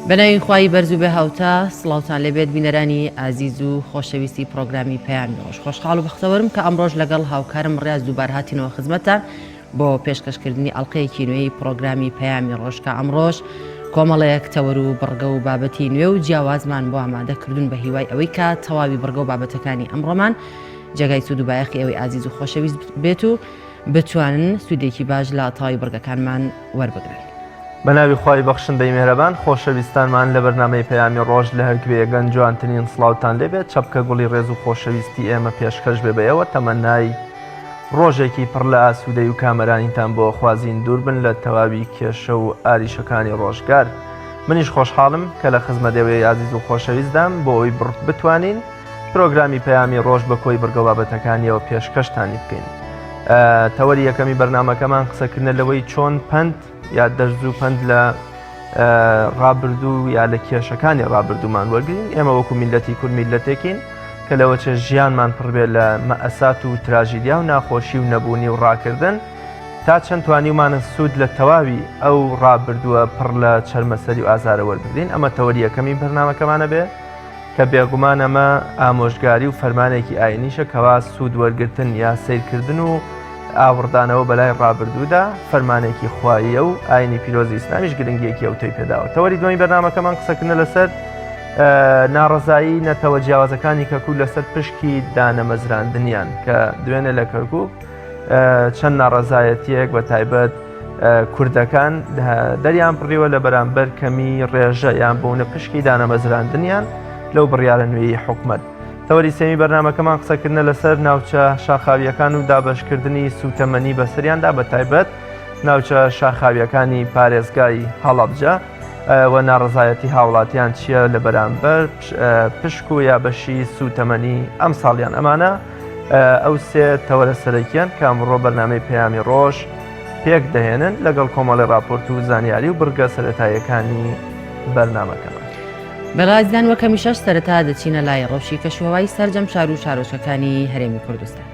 بەناوی خوای بەرز و بێ هاوتا سڵاوتان لێبێت بینەرانی ئازیز و خۆشەویستی پرۆگرامی پەیامی ڕۆژ. خۆشحاڵ و بەختەوەرم کە ئەمڕۆژ لەگەڵ هاوکارم ڕاز دووبار هاتینەوە خزمەتتان بۆ پێشکەشکردنی ئەڵقەیەکی نوێی پرۆگرامی پەیامی ڕۆژ کە ئەمڕۆژ کۆمەڵەیەک تەوەر و بڕگە و بابەتی نوێ و جیاوازمان بۆ ئامادەکردون بە هیوای ئەوەی کە تەواوی بڕگە و بابەتەکانی ئەمڕۆمان جێگای سوود و بایەخی ئەوەی ئازیز و خۆشەویست بێت و بتوانن سوودێکی باش لە تەواوی بڕگەکانمان وەربگرن. بەناوی خوای بەخشندەی مێرەبان خۆشەویستانمان لە بەرنامەی پەیامی ڕۆژ لە هەرگوێ گەنج جوانترین سڵاوتان لێبێت. چەپکە گوڵی ڕێز و خۆشەویستی ئێمە پێشکەش بێ بەیەوە تەمەنای ڕۆژێکی پڕ لە ئاسوودەی و کامەرانیتان بۆ خوازین دوور بن لە تەواوی کێشە و ئاریشەکانی ڕۆژگار. منیش خۆشحاڵم کە لە خزمەتەوەی ئازیز و خۆشەویستدام بۆ ئەوی بتوانین پرۆگرامی پەیامی ڕۆژ بە کۆی بڕگە و بابەتەکانیەوە پێشکەشتانی بکەین. تەوەری یەکەمی بەرنامەکەمان قسەکردنە لەوەی چۆن پند یا دەرز و پند لە ڕابردوو یا لە کێشەکانی ڕابردوومان وەرگین. ئێمە وەکو میلەتی کورد میلەتێکین کە لەوە چێ ژیانمان پڕبێت لە مەئەسات و تراژیدیا و ناخۆشی و نەبوونی و ڕاکردن تا چەند توانیمانە سوود لە تەواوی ئەو ڕابردووە پڕ لە چەرمەسەری و ئازارە وەربگرین. ئەمە تەوەری یەکەمی بەرنامەکەمانە بێ کە بێگومان ئەمە ئامۆژگاری و فەرمانێکی ئاینیشە کەوا سوود وەرگرتن یا سیرکردن و ئاوردانەوە بەلای ڕابردوودا فەرمانێکی خواییە و ئاینی پیرۆزی ئیسلامیش گرنگیەکی ئەو تۆی پێداوە. تەوەری دومی بەرنامەکەمان قسەکردنە لەسەر ناڕەزایی نەتەوە جیاوازەکانی کەرکووک لەسەر پشکی دانەمەزراندنیان کە دوێنێ لە کەرکووک چەند ناڕەزایەتیەک بە تایبەت کوردەکان دەریان بڕیوە لە بەرامبەر کەمی ڕێژە یان بوونە پشکی دانەمەزراندنیان لەو بڕیارە نوێی حکومەت. تەوەری سێمی بەرنامەکەمان قسەکردنە لەسەر ناوچە شاخاویەکان و دابەشکردنی سوتەمەنی بەسەریاندا بە تایبەت ناوچە شاخاویەکانی پارێزگای هەڵەبجە و ناڕەزایەتی هاوڵاتیان چییە لە بەرامبەر پشک و یا بەشی سوتەمەنی ئەم ساڵیان. ئەمانە ئەو سێ تەوەرە سەرەکیان کە ئەمڕۆ بەرنامەی پەیامی ڕۆژ پێک دەهێنن لەگەڵ کۆمەڵی راپۆرت و زانیاری و بڕگە سەرەتاییەکانی بەرنامەکەمان. بەڕازدان وەکەمی شەش سەرەتا دەچینە لای ڕەوشی کەشوهەوای سەرجەم شار و شارۆچەکانی هەرێمی کوردستان.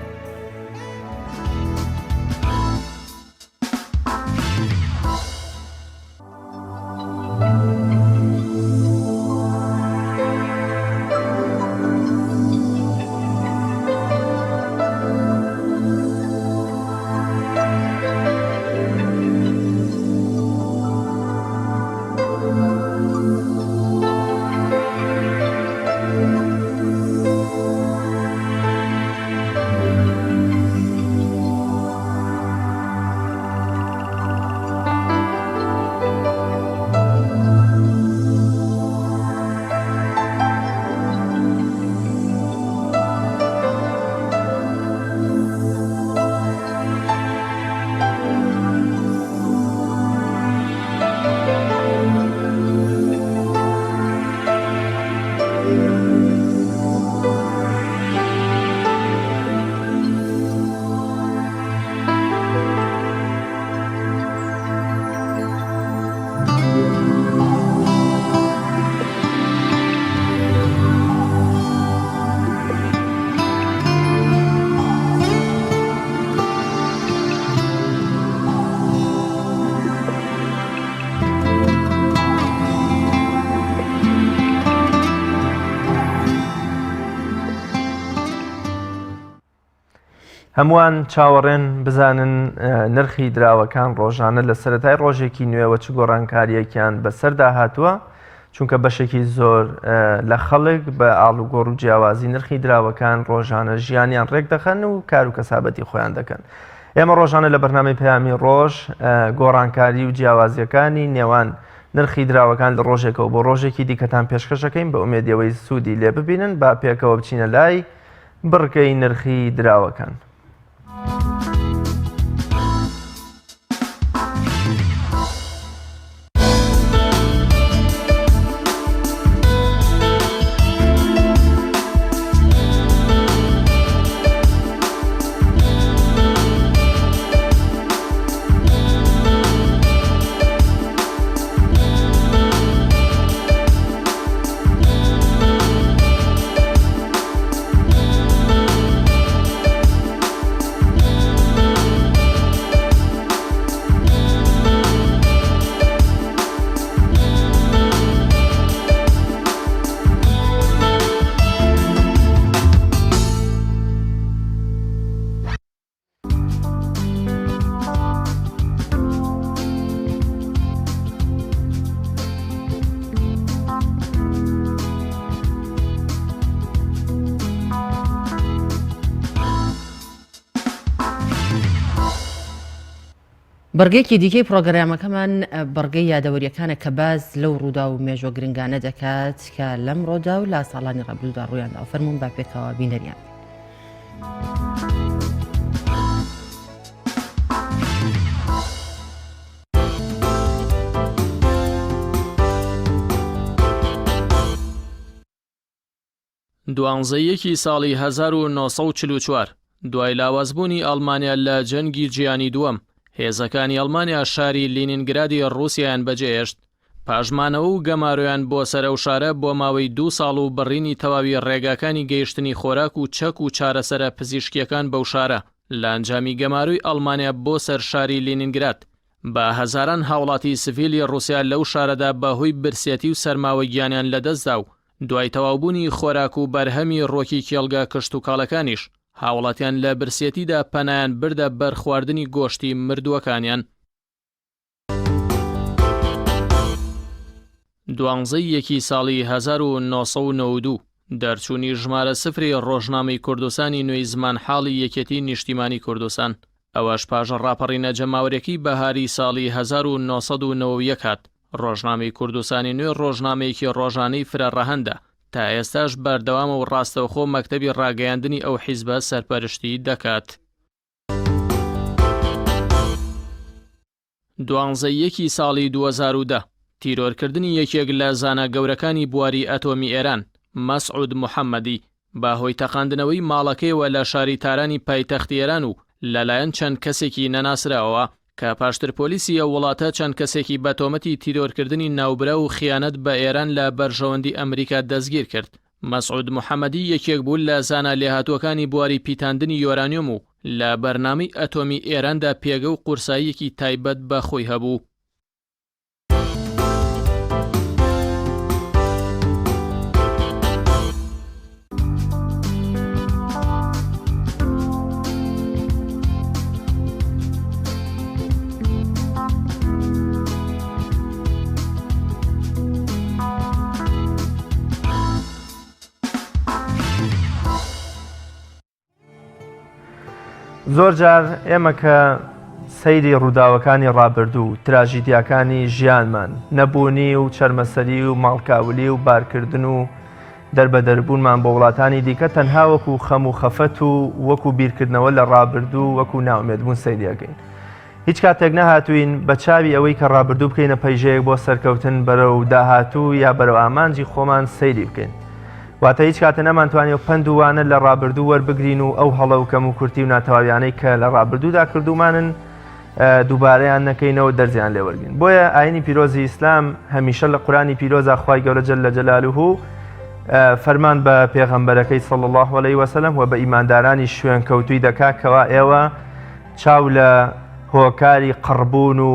هەمووان چاوەڕێن بزانن نرخی دراوەکان ڕۆژانە لە سەرەتای ڕۆژێکی نوێوە چ گۆڕانکاریەکیان بەسەردا هاتووە چونکە بەشێکی زۆر لە خەڵک بە ئاڵوگۆڕ و جیاوازی نرخی دراوەکان ڕۆژانە ژیانیان ڕێک دەخەن و کار و کەسابەتی خۆیان دەکەن. ئێمە ڕۆژانە لە بەرنامەی پەیامی ڕۆژ گۆڕانکاری و جیاوازیەکانی نێوان نرخی دراوەکان لە ڕۆژێکەوە بۆ ڕۆژێکی دیکەتان پێشکەشەکەین بە ئومێدیەوەی سوودی لێ ببینن با پێکەوە بچینە لای بڕگەی نرخی دراوەکان. بەرگەیەکی دیکەی پرۆگرامەکەمان بەرگەی یادەوەریەکانە کە باز لەو ڕوودا و مێژوە گرنگانە دەکات کە لەم ڕۆدا و لا ساڵانی ڕابردوودا ڕوویاندا و فەرموون با پێکەوە بینەریان. دوانزەیەکی ساڵی 1944 دوای لاوازبوونی ئەڵمانیا لە جەنگی جیهانی دووەم هێزەکانی ئەڵمانیا شاری لینینگرادی ڕووسیایان بەجێهێشت. پاژمانەوە و گەمارویان بۆ سەرە و شارە بۆ ماوەی 2 ساڵ و بڕینی تەواوی ڕێگاکانی گەیشتنی خۆراک و چەک و چارەسەرە پزیشکیەکان بەو شارە لە ئەنجامی گەماروی ئەڵمانیا بۆ سەر شاری لینینگراد. بە هەزاران هاوڵاتی سڤیلی ڕووسیا لەو شارەدا بەهۆی برسێتی و سەرماوە گیانیان لەدەستدا و دوای تەواوبوونی خۆراک و بەرهەمی ڕۆکی کێڵگا کشت و کاڵەکانیش هاوڵاتیان لە برسێتیدا پەنایان بردە بەر خواردنی گۆشتی مردووەکانیان. دوانزەیەکی ساڵی 1992 دەرچوونی ژمارە سفری ڕۆژنامەی کوردستانی نوێی زمان حاڵی یەکێتی نیشتیمانی کوردستان ئەوەش پاش ڕاپەڕینە جەماوەرێکی بەهاری ساڵی 1990 هات. ڕۆژنامەی کوردستانی نوێ ڕۆژنامەیەکی ڕۆژانەی فرەڕەهەندە تا ئێستاش بەردەوامە و ڕاستەوخۆ مەکتەبی ڕاگەیاندنی ئەو حیزبە سەرپەرشتی دەکات. دوانزەیەکی ساڵی 2010 تیرۆرکردنی یەکێک لە زانە گەورەکانی بواری ئەتۆمی ئێران مەسعود موحەممەدی باهۆی تەقاندنەوەی ماڵەکەیەوە لە شاری تارانی پایتەختی ئێران و لەلایەن چەند کەسێکی نەناسراوە کە پاشتر پۆلیسی ئەو وڵاتە چەند کەسێکی بە تۆمەتی تیرۆرکردنی ناوبرە و خیانەت بە ئێران لە بەرژەوەندی ئەمریکا دەستگیر کرد. مەسعود موحەممەدی یەکێک بوو لە زانە لێهاتووەکانی بواری پیتاندنی یۆرانیۆم و لە بەرنامەی ئەتۆمی ئێراندا پێگە و قورساییەکی تایبەت بە خۆی هەبوو. زۆر جار ئێمە کە سەیری ڕووداوەکانی ڕابردوو تراژیدیاکانی ژیانمان نەبوونی و چەرمەسەری و ماڵکاولی و بارکردن و دەربەدەربوونمان بۆ وڵاتانی دیکە تەنها وەکو خەم و خەفەت و وەکو بیرکردنەوە لە ڕابردوو وەکو ناومێدبوون سەیریەکەین. هیچ کاتێک نەهاتوین بە چاوی ئەوەی کە ڕابردوو بکەینە پەیژەیەک بۆ سەرکەوتن بەرەو داهاتوو یا بەرەو ئامانجی خۆمان سەیری بکەین. واتە هیچ کاتە نەمانتوانێت پند و وانە لە ڕابردوو وەربگرین و ئەو هەڵە و کەم و کورتی و ناتەواویانەی کە لە ڕابردوودا کردومانن دووبارەیان نەکەینەوە دەرزیان لێوەرگین. بۆیە ئاینی پیرۆزی ئیسلام هەمیشە لە قورآنی پیرۆزە خوای گەورە جەل جەلالوهو فەرمان بە پێغەمبەرەکەی صلی الله علیه وسلم و بە ئیماندارانی شوێن کەوتووی دەکات کەوا ئێوە چاو لە هۆکاری قڕبوون و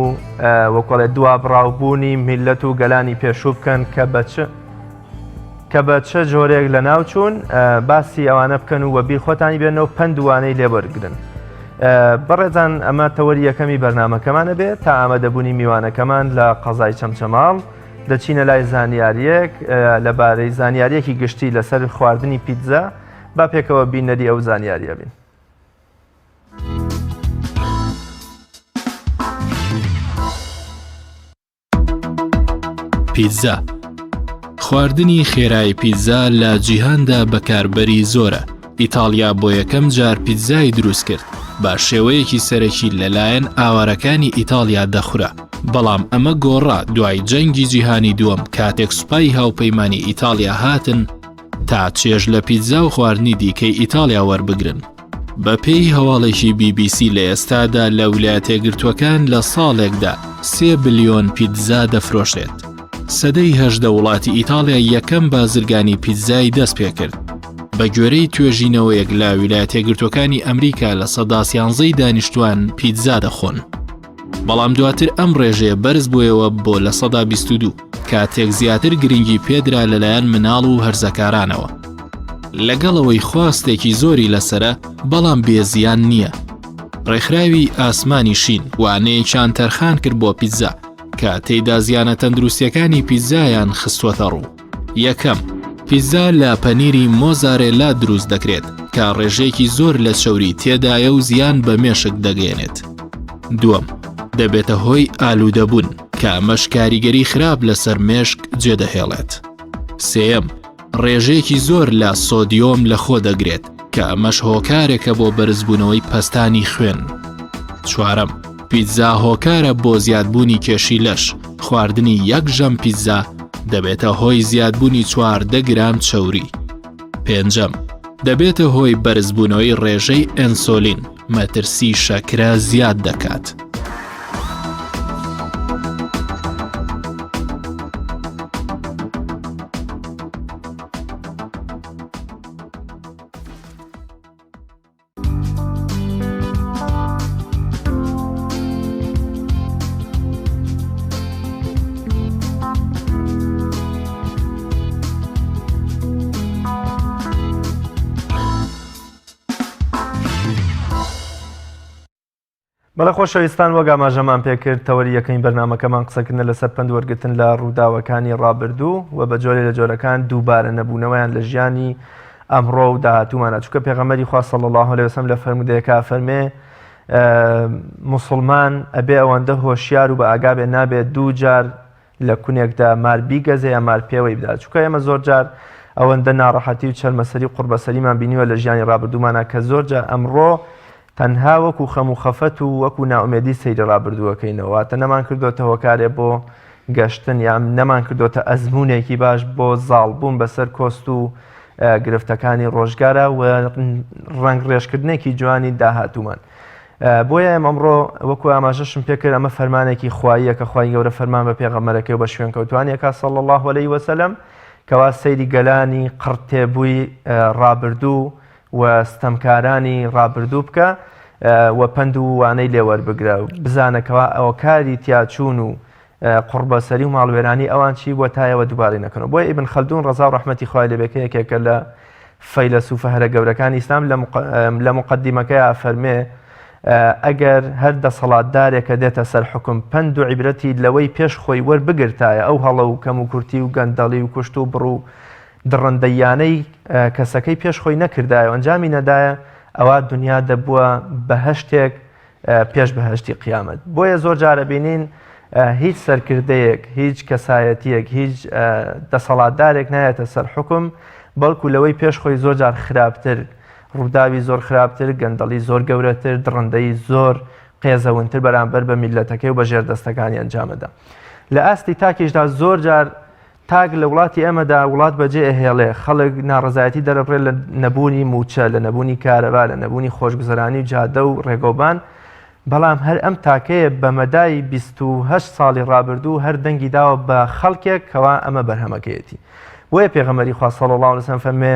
وەکوڵێ دوابڕاوبوونی میلەت و گەلانی پێشوو بکەن کە بە چه جۆرێک لە ناوچوون باسی ئەوانە بکەن و وەبیر خۆتانی بێنەوە پندوانەی لێوەرگرن. بەڕێزان ئەمە تەوەری یەکەمی بەرنامەکەمانە بێت تا ئامادەبوونی میوانەکەمان لە قەزای چەمچەماڵ دەچینە لای زانیاریەک لەبارەی زانیاریەکی گشتی لەسەر خواردنی پیتزا با پێکەوە بینەری ئەو زانیاریە بین. پیتزا خواردنی خێرایی پیتزا لە جیهاندا بەکاربەری زۆرە. ئیتالیا بۆ یەکەم جار پیتزای دروست کرد با شێوەیەکی سەرەکی لەلایەن ئاوارەکانی ئیتالیا دەخورا. بەڵام ئەمە گۆڕا دوای جەنگی جیهانی دووەم کاتێک سوپای هاوپەیمانی ئیتالیا هاتن تا چێژ لە پیتزا و خواردنی دیکەی ئیتالیا وەربگرن. بە پێی هەواڵێکی BBC لە ئێستادا لە ویلایەتە یەکگرتووەکان لە ساڵێکدا 3 بلیۆن پیتزا دەفرۆشێت. سەدەی 18 وڵاتی ئیتالیا یەکەم بازرگانی پیتزای دەست پێ کرد. بە گوێرەی توێژینەوەیەک لە ویلایەتە یەکگرتووەکانی ئەمریکا لە سەدا 11 دانیشتوان پیتزا دەخۆن. بەڵام دواتر ئەم ڕێژەیە بەرز بوویەوە بۆ لە سەدا 22 کاتێک زیاتر گرنگی پێدرا لەلایەن مناڵ و هەرزەکارانەوە. لەگەڵەوەی خواستێکی زۆری لەسرە بەڵام بێزیان نییە. ڕێکخراوی ئاسمانی شین وانەیەکیان تەرخان کرد بۆ پیتزا کە تێیدا زیانە تەندروستیەکانی پیتزایان خستوەتە ڕوو. یەکەم، پیتزا لە پەنیری مۆزارێلا دروست دەکرێت کە ڕێژەیەکی زۆر لە شەوری تێدایە و زیان بە مێشک دەگەێنێت. دووەم، دەبێتە هۆی ئالوودەبوون کە ئەمەش کاریگەری خراپ لەسەر مێشک جێدەهێڵێت. سێەم، ڕێژەیەکی زۆر لە سۆدیۆم لە خۆ دەگرێت کە ئەمەش هۆکارێکە بۆ بەرزبوونەوەی پەستانی خوێن. چوارەم، پیتزا هۆکارە بۆ زیادبوونی کێشی لەش. خواردنی یەک ژەم پیتزا دەبێتە هۆی زیادبوونی 14 گرام چەوری. پێنجەم، دەبێتە هۆی بەرزبوونەوەی ڕێژەی ئەنسۆلین، مەترسی شەکرە زیاد دەکات. بەڵێ خۆشەویستان، وەک ئاماژەمان پێکرد تەوەری یەکەین بەرنامەکەمان قسەکردن لەسەر پندوەرگرتن لە ڕووداوەکانی ڕابردوو و بە جۆرێ لە جۆرەکان دووبارە نەبوونەوەیان لە ژیانی ئەمڕۆ و داهاتوومانە. چونکە پێغەمبەری خوا صلی الله علیه وسلم لە فەرمودەیەکا فەرمێ موسڵمان ئەبێ ئەوەندە هۆشیار و بە ئاگا بێ نابێت دوو جار لە کونێکدا مار بیگەزێ یا مار پێوەی بدات. چونکە ئێمە زۆر جار ئەوەندە ناڕەحەتی و چەرمەسەری و قوربەسەریمان بینیوە لە ژیانی ڕابردوومانە کە زۆر جار ئەمڕۆ تەنها وەکو خەم و خەفەت و وەکو ناومێدی سەیری ڕابردووەکەینەوە. واتە نەمان کردوتە هۆکارێ بۆ گەشتن یان نەمان کردوتە ئەزمونێکی باش بۆ زاڵبوون بەسەر کۆست و گرفتەکانی ڕۆژگارە و ڕنگ ڕێژکردنێکی جوانی داهاتوومان. بۆیە ئەمڕۆ وەکو ئاماژەشم پێکرد ئەمە فەرمانێکی خواییە کە خوای گەورە فەرمان بە پێغەمبەرەکەی و بە شوێن کەوتوانیەکە صلی الله علیه وسلم کەوا سەیری گەلانی قڕتێبووی ڕابردوو و ستەمکارانی ڕابردوو بکە و پند و وانەی لێوەربگرە و بزانەکەەوە ئەوە کاری تیاچوون و قوربەسەری و ماڵوێرانی ئەوان چی بۆ تایەوە دووبارەی نەکەنەوە. بۆیە ئیبن خەلدون ڕەزا و ڕەحمەتی خوای لێبێکە یەکێکە لە فەیلسوفە هەرە گەورەکانی ئیسلام لە مقدیمەکەیە فەرمێ ئەگەر هەر دەسەڵاتدارێکە دێتە سەر حکم پند و عیبرەتی لەوەی پێش خۆی وەربگرتایە ئەو هەڵە و کەم و کورتی و گەندەڵی و کوشت و بڕ و دڕندەیانەی کەسەکەی پێش خۆی نەکردایە و ئەنجامی نەدایە ئەوە دنیا دەبووە بەهەشتێک پێش بەهەشتی قیامەت. بۆیە زۆر جارە بینین هیچ سەرکردەیەک، هیچ کەسایەتیەک، هیچ دەسەڵاتدارێک نایەتە سەر حکم بەڵکو لەوەی پێش خۆی زۆر جار خراپتر، ڕووداوی زۆر خراپتر، گەندەڵی زۆر گەورەتر، دڕندەی زۆر قێزەونتر بەرامبەر بە میلەتەکەی و بە ژێردەستەکانی ئەنجامەدا. لە ئاستی تاکیشدا زۆر جار تاک لە وڵاتی ئەمەدا وڵات بەجێ ئەهێڵێ، خەڵک ناڕزایەتی دەرەبڕێت لە نەبوونی موچە، لە نەبوونی کارەبا، لە نەبوونی خۆشگوزەرانی و جادە و ڕێگۆبان. بەڵام هەر ئەم تاکەیە بە مەدای 28 ساڵی ڕابردوو هەر دەنگی داوە بە خەڵکێک کەوا ئەمە بەرهەمەکەیەتی. بۆیە پێغەمبەری خوا صلی الله علیه وسلم فەرمێ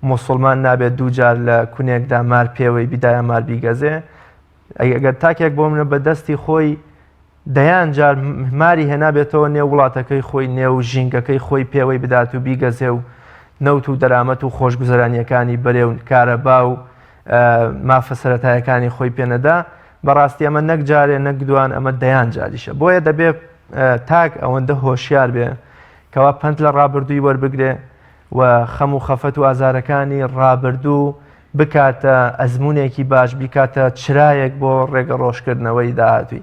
موسڵمان نابێت دوو جار لە کونێکدا مار پێوەی بیدایە مار بیگەزێ. ئەگەر تاکێک بۆ منە بە دەستی خۆی دەیان جار ماری هێنابێتەوە نێو وڵاتەکەی خۆی، نێو ژینگەکەی خۆی پێوەی بدات و بیگەزێ و نەوت و دەرامەت و خۆشگوزەرانیەکانی بەرێو کارەبا و مافە سەرەتایەکانی خۆی پێنەدا، بەڕاستی ئەمە نەک جارێ نەک دوان ئەمە دەیان جاریشە. بۆیە دەبێت تاک ئەوەندە هۆشیار بێ کەوا پند لە ڕابردووی وەربگرێ و خەم و خەفەت و ئازارەکانی ڕابردوو بکاتە ئەزمونێکی باش، بیکاتە چرایەک بۆ ڕێگە ڕۆژکردنەوەی داهاتووی.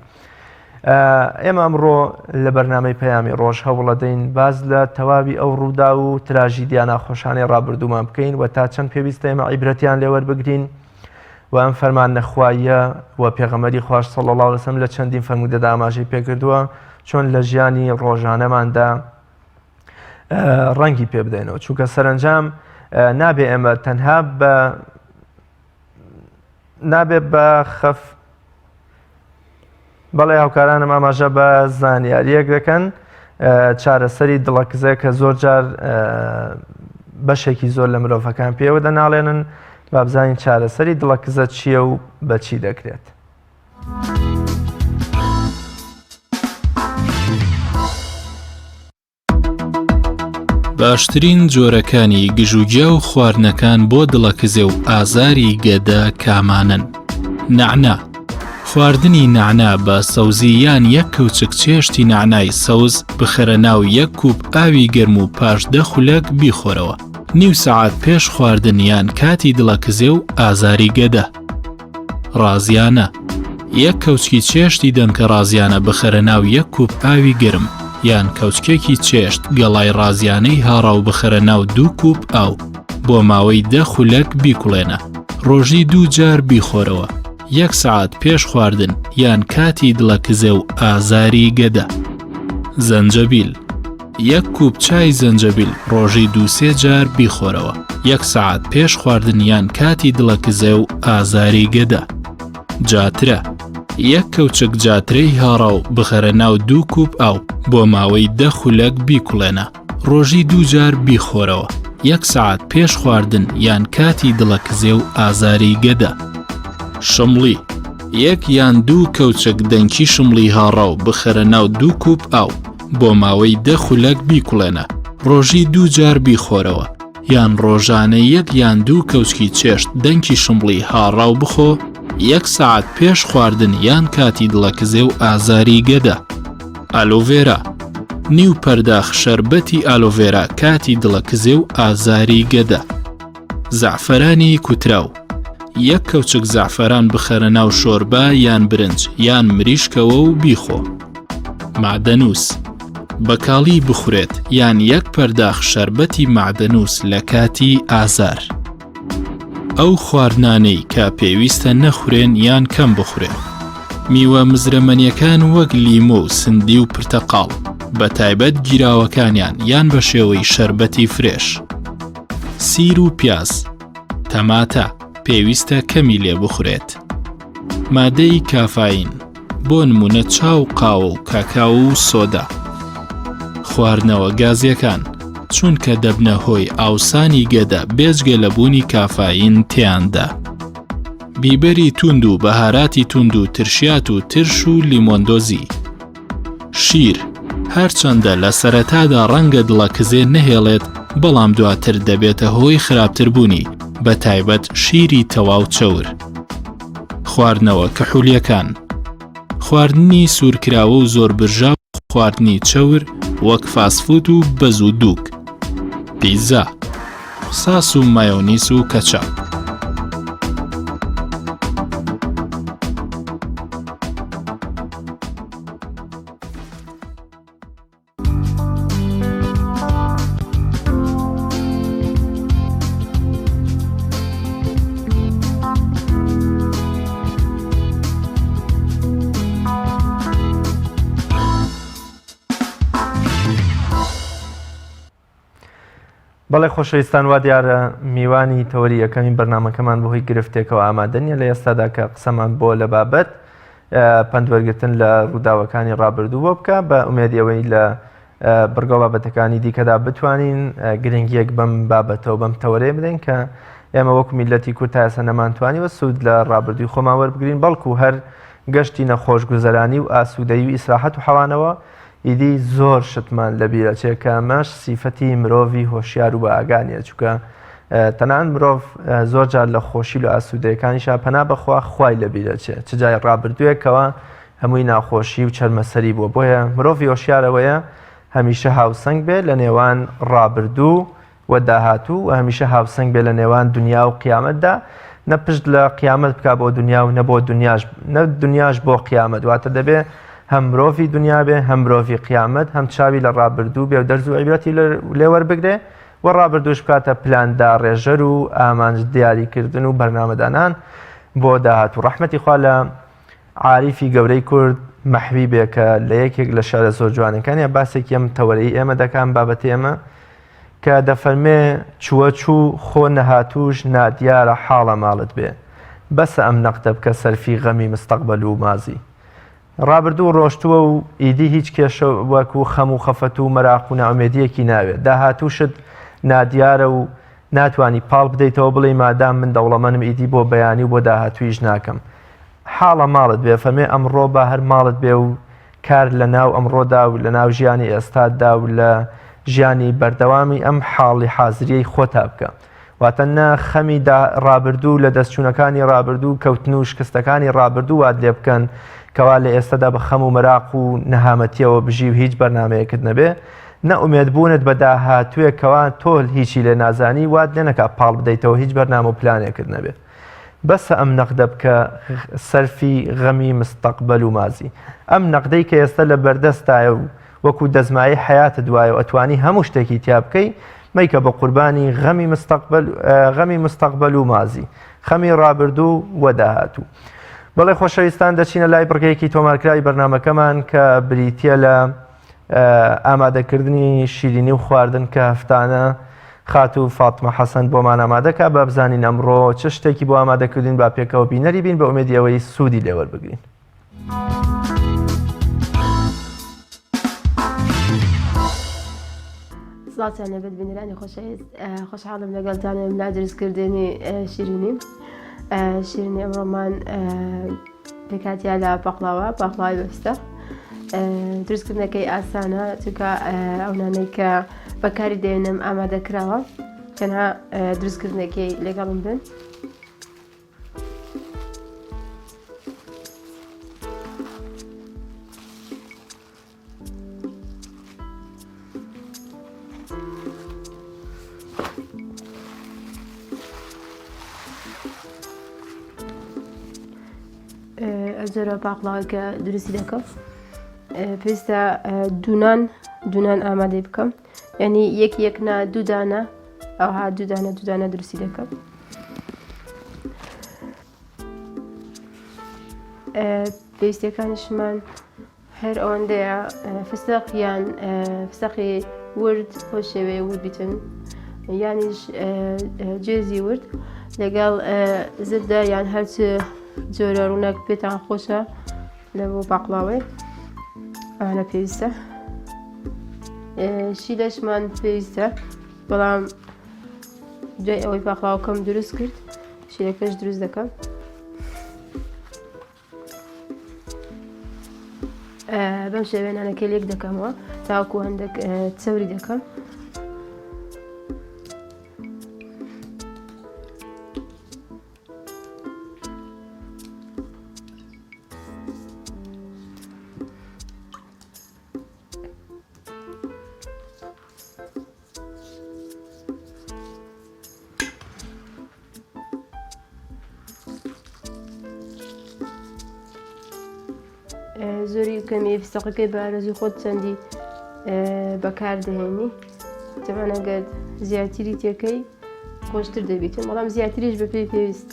ئێمە ئەمڕۆ لە بەرنامەی پەیامی ڕۆژ هەوڵ دەین باز لە تەواوی ئەو ڕوودا و تراژیدیا ناخۆشانەی ڕابردوومان بکەین و تا چەند پێویستە ئێمە عیبرەتیان لێوەربگرین و ئەم فەرمان نەخواییە و پێغەمبەری خوای صلی الله علیه وسلم لە چەندین فەرمودەدا ئاماژەی پێکردووە چۆن لە ژیانی ڕۆژانەماندا ڕەنگی پێ بدەینەوە. چونکە سەرنجام نابێ ئێمە تەنها نابێت بە خەف بەڵێ هاوکارانم ئاماژە بە زانیاریەک دەکەن چارەسەری دڵەکزە کە زۆر جار بەشێکی زۆر لە مرۆڤەکان پێوە دەناڵێنن با بزانین چارەسەری دڵەکزە چییە و بەچی دەکرێت. باشترین جۆرەکانی گژوگیا و خواردنەکان بۆ دڵەکزێ و ئازاری گەدە کامانن. نەعنا. خواردنی نەعنا بە سەوزی یان یەک کەوچک چێشتی نەعنای سەوز بخەرە ناو یەک کوب ئاوی گەرم و پاش 10 خولەک بیخۆرەوە. نیو سەعات پێش خواردن یان کاتی دڵەکزێ و ئازاری گەدە. ڕازیانە. یەک کەوچکی چێشتی دەم کە ڕازیانە بخەرە ناو یەک کوپ ئاوی گرم یان کەوچکێکی چێشت گەڵای ڕازیانەی هاڕاو بخەرە ناو 2 کوپ ئاو بۆ ماوەی 10 خولەک بیکوڵێنە ڕۆژی 2 جار بیخۆرەوە 1 سعات پێش خواردن یان کاتی دڵەکزێ و ئازاری گەدە. زەنجەبیل 1 کوپ چای زەنجەبیل ڕۆژی 2-3 جار بیخۆرەوە 1 سعات پێش خواردن یان کاتی دڵەکزێ و ئازاری گەدە. جاترە 1 کەوچک جاترەی هاڕاو بخەرە ناو 2 کوپ ئاو بۆ ماوەی 10 خولەک بیکوڵێنە ڕۆژی 2 جار بیخۆرەوە 1 سعات پێش خواردن یان کاتی دڵەکزێ و ئازاری گەدە. شمڵی 1 یان 2 کەوچک دەنکی شمڵی هاڕاو بخەرە ناو 2 کوپ ئاو بۆ ماوەی 10 خولەک بیکوڵێنە ڕۆژی 2 جار بیخۆرەوە یان ڕۆژانە 1 یان 2 کەوچکی چێشت دەنکی شمڵی هاڕاو بخۆ 1 سعات پێش خواردن یان کاتی دڵەکزێ و ئازاری گەدە. ئالۆڤێرا نیو پەرداخ شەربەتی ئالۆڤێرا کاتی دڵەکزێ و ئازاری گەدە. زعفەرانی کوتراو 1 کەوچک زعفەران بخەرە ناو شۆربە یان برنج یان مریشکەوە و بیخۆ. معدەنووس بەکاڵی بخورێت یان 1 پەرداخ شەربەتی معدەنووس لە کاتی ئازار. ئەو خواردنانەی کە پێویستە نەخورێن یان کەم بخورێن. میوە مزرەمەنیەکان وەک لیمۆ و سندی و پرتەقاڵ بە تایبەت گیراوەکانیان یان بە شێوەی شەربەتی فرێش. سیر و پیاز تەماتە پێویستە کەمی لێ بخورێت. مادەی کافاین بۆ نمونە چاو قاوە و کاکاو و سۆدا. خواردنەوە گازیەکان چونکە دەبنە هۆی ئاوسانی گەدە بێجگە لە بوونی کافاین تیاندا. بیبەری توند و بەهاراتی توند و ترشیات و ترش و لیمۆندۆزی. شیر هەرچەندە لە سەرەتادا ڕەنگە دڵەکزێ نەهێڵێت بەڵام دواتر دەبێتە هۆی خراپتربوونی بە تایبەت شیری تەواو چەور. خواردنەوە کەحولیەکان خواردنی سوورکراوە و زۆر برژاو خواردنی چەور وەک فاسفود و بەز و دووک. پیزا ساس و مایۆنیس و کەچاپ. بەڵێ خۆشەویستان وا دیارە میوانی تەوەری یەکەمی بەرنامەکەمان بۆ هۆی گرفتێکەوە ئامادەنیە لە ئێستادا کە قسەمان بۆ لە بابەت پندوەرگرتن لە ڕووداوەکانی ڕابردوو بۆ بکە بە ئومێدیەوەی لە بڕگە بابەتەکانی دیکەدا بتوانین گرنگیەک بەم بابەتەوە بەم تەوەرەیە بدەین کە ئێمە وەکو میلەتی کورد تا ئێستا نەمانتوانیوە سوود لە ڕابردووی خۆمان وەربگرین بەڵکو هەر گەشتی نەخۆشگوزەرانی و ئاسوودەی و ئیسراحەت و حەوانەوە ئیدی زۆر شتمان لە بیرەچێت کە ئەمەش سیفەتی مرۆڤی هۆشیار و بە ئاگانیە چونکە تەنانەت مرۆڤ زۆر جار لە خۆشی و ئاسوودەیەکانیشا پەنا بەخوا خوای لە بیرەچێت چ جای ڕابردوویەکەوە هەمووی ناخۆشی و چەرمەسەری بووە بۆیە مرۆڤی هۆشیارەوەیە هەمیشە هاوسەنگ بێت لە نێوان ڕابردوو و داهاتوو و هەمیشە هاوسەنگ بێت لە نێوان دنیا و قیامەتدا نەپشت لە قیامەت بکا بۆ دنیا و نەبۆ دنیاش بۆ قیامەت واتە دەبێت هەم مرۆڤی دنیا بێ هەم مرۆڤی قیامەت هەم چاوی لە ڕابردوو بێ و دەرز و عیبرەتی لێ وەربگرێ و ڕابردووش بکاتە پلاندا ڕێژەر و ئامانج دیاریکردن و بەرنامەدانان بۆ داهات و ڕەحمەتی خوا لە عاریفی گەورەی کورد مەحوی بێ کە لە یەکێک لە شارە زۆر جوانەکانی باسێکی ئەم تەوەرەی ئێمە دەکەم بابەتی ئێمە کە دەفەرمێ چووە چوو خۆ نەهاتووش نادیارە حاڵە ماڵت بێ بەسە ئەم نەقدە بکە سەرفی غەمی مستەقبەل و مازی. ڕابردوو ڕۆشتووە و ئیدی هیچ کێشە وەکو خەم و خەفەت و مەراق و ناومێدیەکی ناوێت داهاتووشت نادیارە و ناتوانی پاڵ بدەیتەوە بڵێ مادام من دەوڵەمەندم ئیدی بۆ بەیانی و بۆ داهاتوویش ناکەم حاڵە ماڵت بێ فەرمێ ئەمڕۆ با هەر ماڵت بێ و کار لە ناو ئەمڕۆدا و لە ناو ژیانی ئێستادا و لە ژیانی بەردەوامی ئەم حاڵی حازریەی خۆتا بکە واتە نا خەمی ڕابردوو لە دەستچوونەکانی ڕابردوو کەوتن و شکستەکانی ڕابردوو وات لێ بکەن کەوا لە ئێستادا بە خەم و مەراق و نەهامەتیەوە بژی و هیچ بەرنامەیەکت نەبێ نە ئومێدبوونت بە داهاتوویەکەوە تۆ هیچی لێ نازانی وات لێ نەکا پاڵ بدەیتەوە هیچ بەرنامە و پلانێکت نەبێ بەسە ئەم نەقدە بکە سەرفی غەمی مستەقبەل و مازی. ئەم نەقدەی کە ئێستا لە بەردەستایە و وەکو دەزمایی حیاتە دوایە و ئەتوانی هەموو شتێکی تیا بکەی مەیکە بە قوربانی غەمی مستەقبەل و مازی، خەمی ڕابردوو و داهاتوو. بەڵێ خۆشەویستان دەچینە لای بڕگەیەکی تۆمارکراوی بەرنامەکەمان کە بریتە لە ئامادەکردنی شیرینی و خواردن کە هەفتانە خات و فاتمە حەسەن بۆمان ئامادەکە بە بزانین ئەمڕۆ چ شتێکی بۆ ئامادەکردین با پێکەوە بینەری بین بە ئومێدی ئەوەی سوودی لێوەربگرین. سڵاتان لەبێت بینەرانی خۆشحاڵم لەگەڵتانم لا دروستکردنی شیرینی. شیرینی ئەمڕۆمان پێکاتیا لە پاقڵاوی بەستە. دروستکردنەکەی ئاسانە چونکە ئەوانەی کە بەکاری دێنم ئامادەکراوە تەنها دروستکردنەکەی لەگەڵم بن. زۆرە پاقڵاوەکە دروستی دەکەم. پێویستە دوونان ئامادە بکەم، یعنی یەکنا دوودانە ئەوها دوودانە دروستی دەکەم. پێویستیەکانیشمان هەر ئەوەندەیە فستق یان فستقی ورد بۆ شێوەیە ورد بیتن یانیش جێزی ورد لەگەڵ زردە یان هەرچ جۆرە ڕووناک پێتان خۆشە لە بۆ پاقڵاوێ ئەوانە پێویستە. شیلەشمان پێویستە، بەڵام دوای ئەوەی پاقڵاوەکەم دروست کرد شیلەکەش دروست دەکەم. بەم شێوێ نانەکەی لێک دەکەمەوە تاوەکو هەندێک چەوری دەکەم. زۆری کەمی فستەقەکەی بە ئارەزوی خۆت چەندی بەکاردەهێنی تەمان ئەگەر زیاتری تێکەی خۆشتر دەبێتن، بەڵام زیاتریش بە پێی پێویست.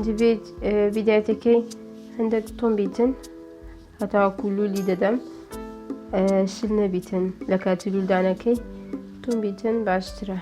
دەبێت بیدایەتەکەی هەندێک تۆم بیتن هەتاوەکو لولی دەدەم شل نەبیتن لە کاتی لولدانەکەی تۆم بیتن باشترە.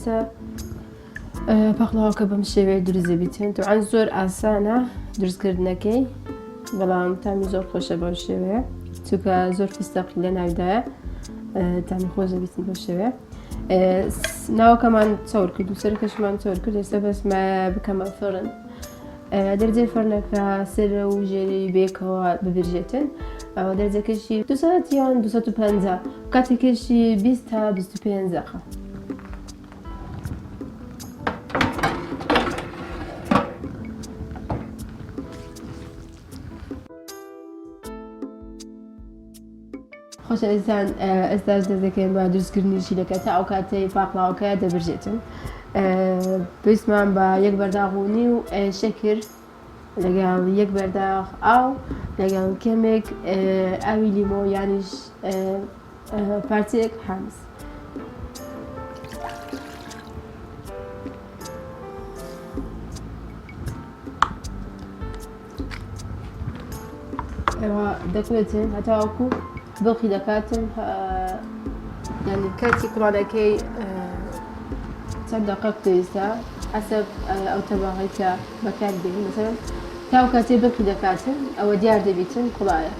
ئێستا پەقڵاوەکە بەم شێوەیە دروست دەبیتن توعاان زۆر ئاسانە دروستکردنەکەی بەڵام تامی زۆر خۆشە بەو شێوەیە چونکە زۆر فستەقی لە ناودایە تامی خۆش دەبیتن بەو شێوەیە ناوەکەمان چاور کرد و سەرکەشمان چاور کرد ئێستا بەسمە بکەمە فڕن دەرجەی فڕنەکە سرە و ژێری بێکەوە ببرژێتن ئەوە دەرجەکەشی 200 یان 250 کاتێکێشی 20 تا 25 خە خۆشەویستان ئێستاش دەستەکەین بە دروستکردنی شیلەکە تا ئەو کاتەی پاقڵاوەکە دەبرژێتن پێویستمان بە یەک بەرداغ و نیو شەکر لەگەڵ یەک بەرداغ ئاو لەگەڵ کەمێک ئاوی لیمۆ یانیش پارچەیەک حامز ئێوە دەکوێتن هەتاوەکو بڵقی دەکاتن ینی کاتی کوڕانەکەی چەند دەقەق پێویستە حەسەب ئەو تەباغی کە بەکاردێن مەسەڵەن تاو کاتێ بڵقی دەکاتن ئەوە دیار دەبیتن کوڵایە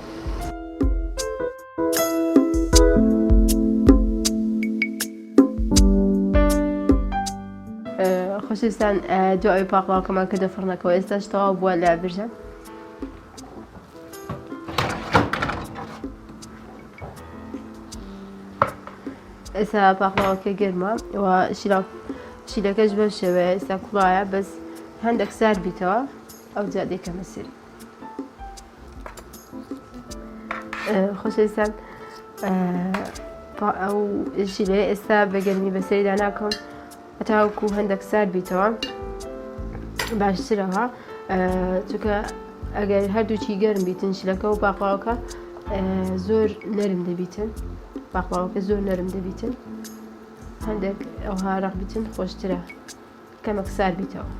خۆشویستان دوای پاقڵاوەکەمان کە دەفڕنەکەەوە ئێستاش تەواو بووە لە برژەن ئێستا پاقڵاوەکە گەرمە شیلەکەش بەم شێوەیە ئێستا کوڵایە بەس هەندێک سار بیتەوە ئەو جا دێکەمە سەری خۆشەویستان ئەو شیلەیە ئێستا بە گەرمی بەسەریدا ناکەم هەتاوەکو هەندێک سار بیتەوە باشترەوە چونکە ئەگەر هەردووچی گەرم بیتن شیلەکە و پاقڵاوەکە زۆر نەرم دەبیتن پاقڵاوەکە زۆر نەرم دەبیتن هەندێک ئەوها ڕق بیتن خۆشترە کەمێک سار بیتەوە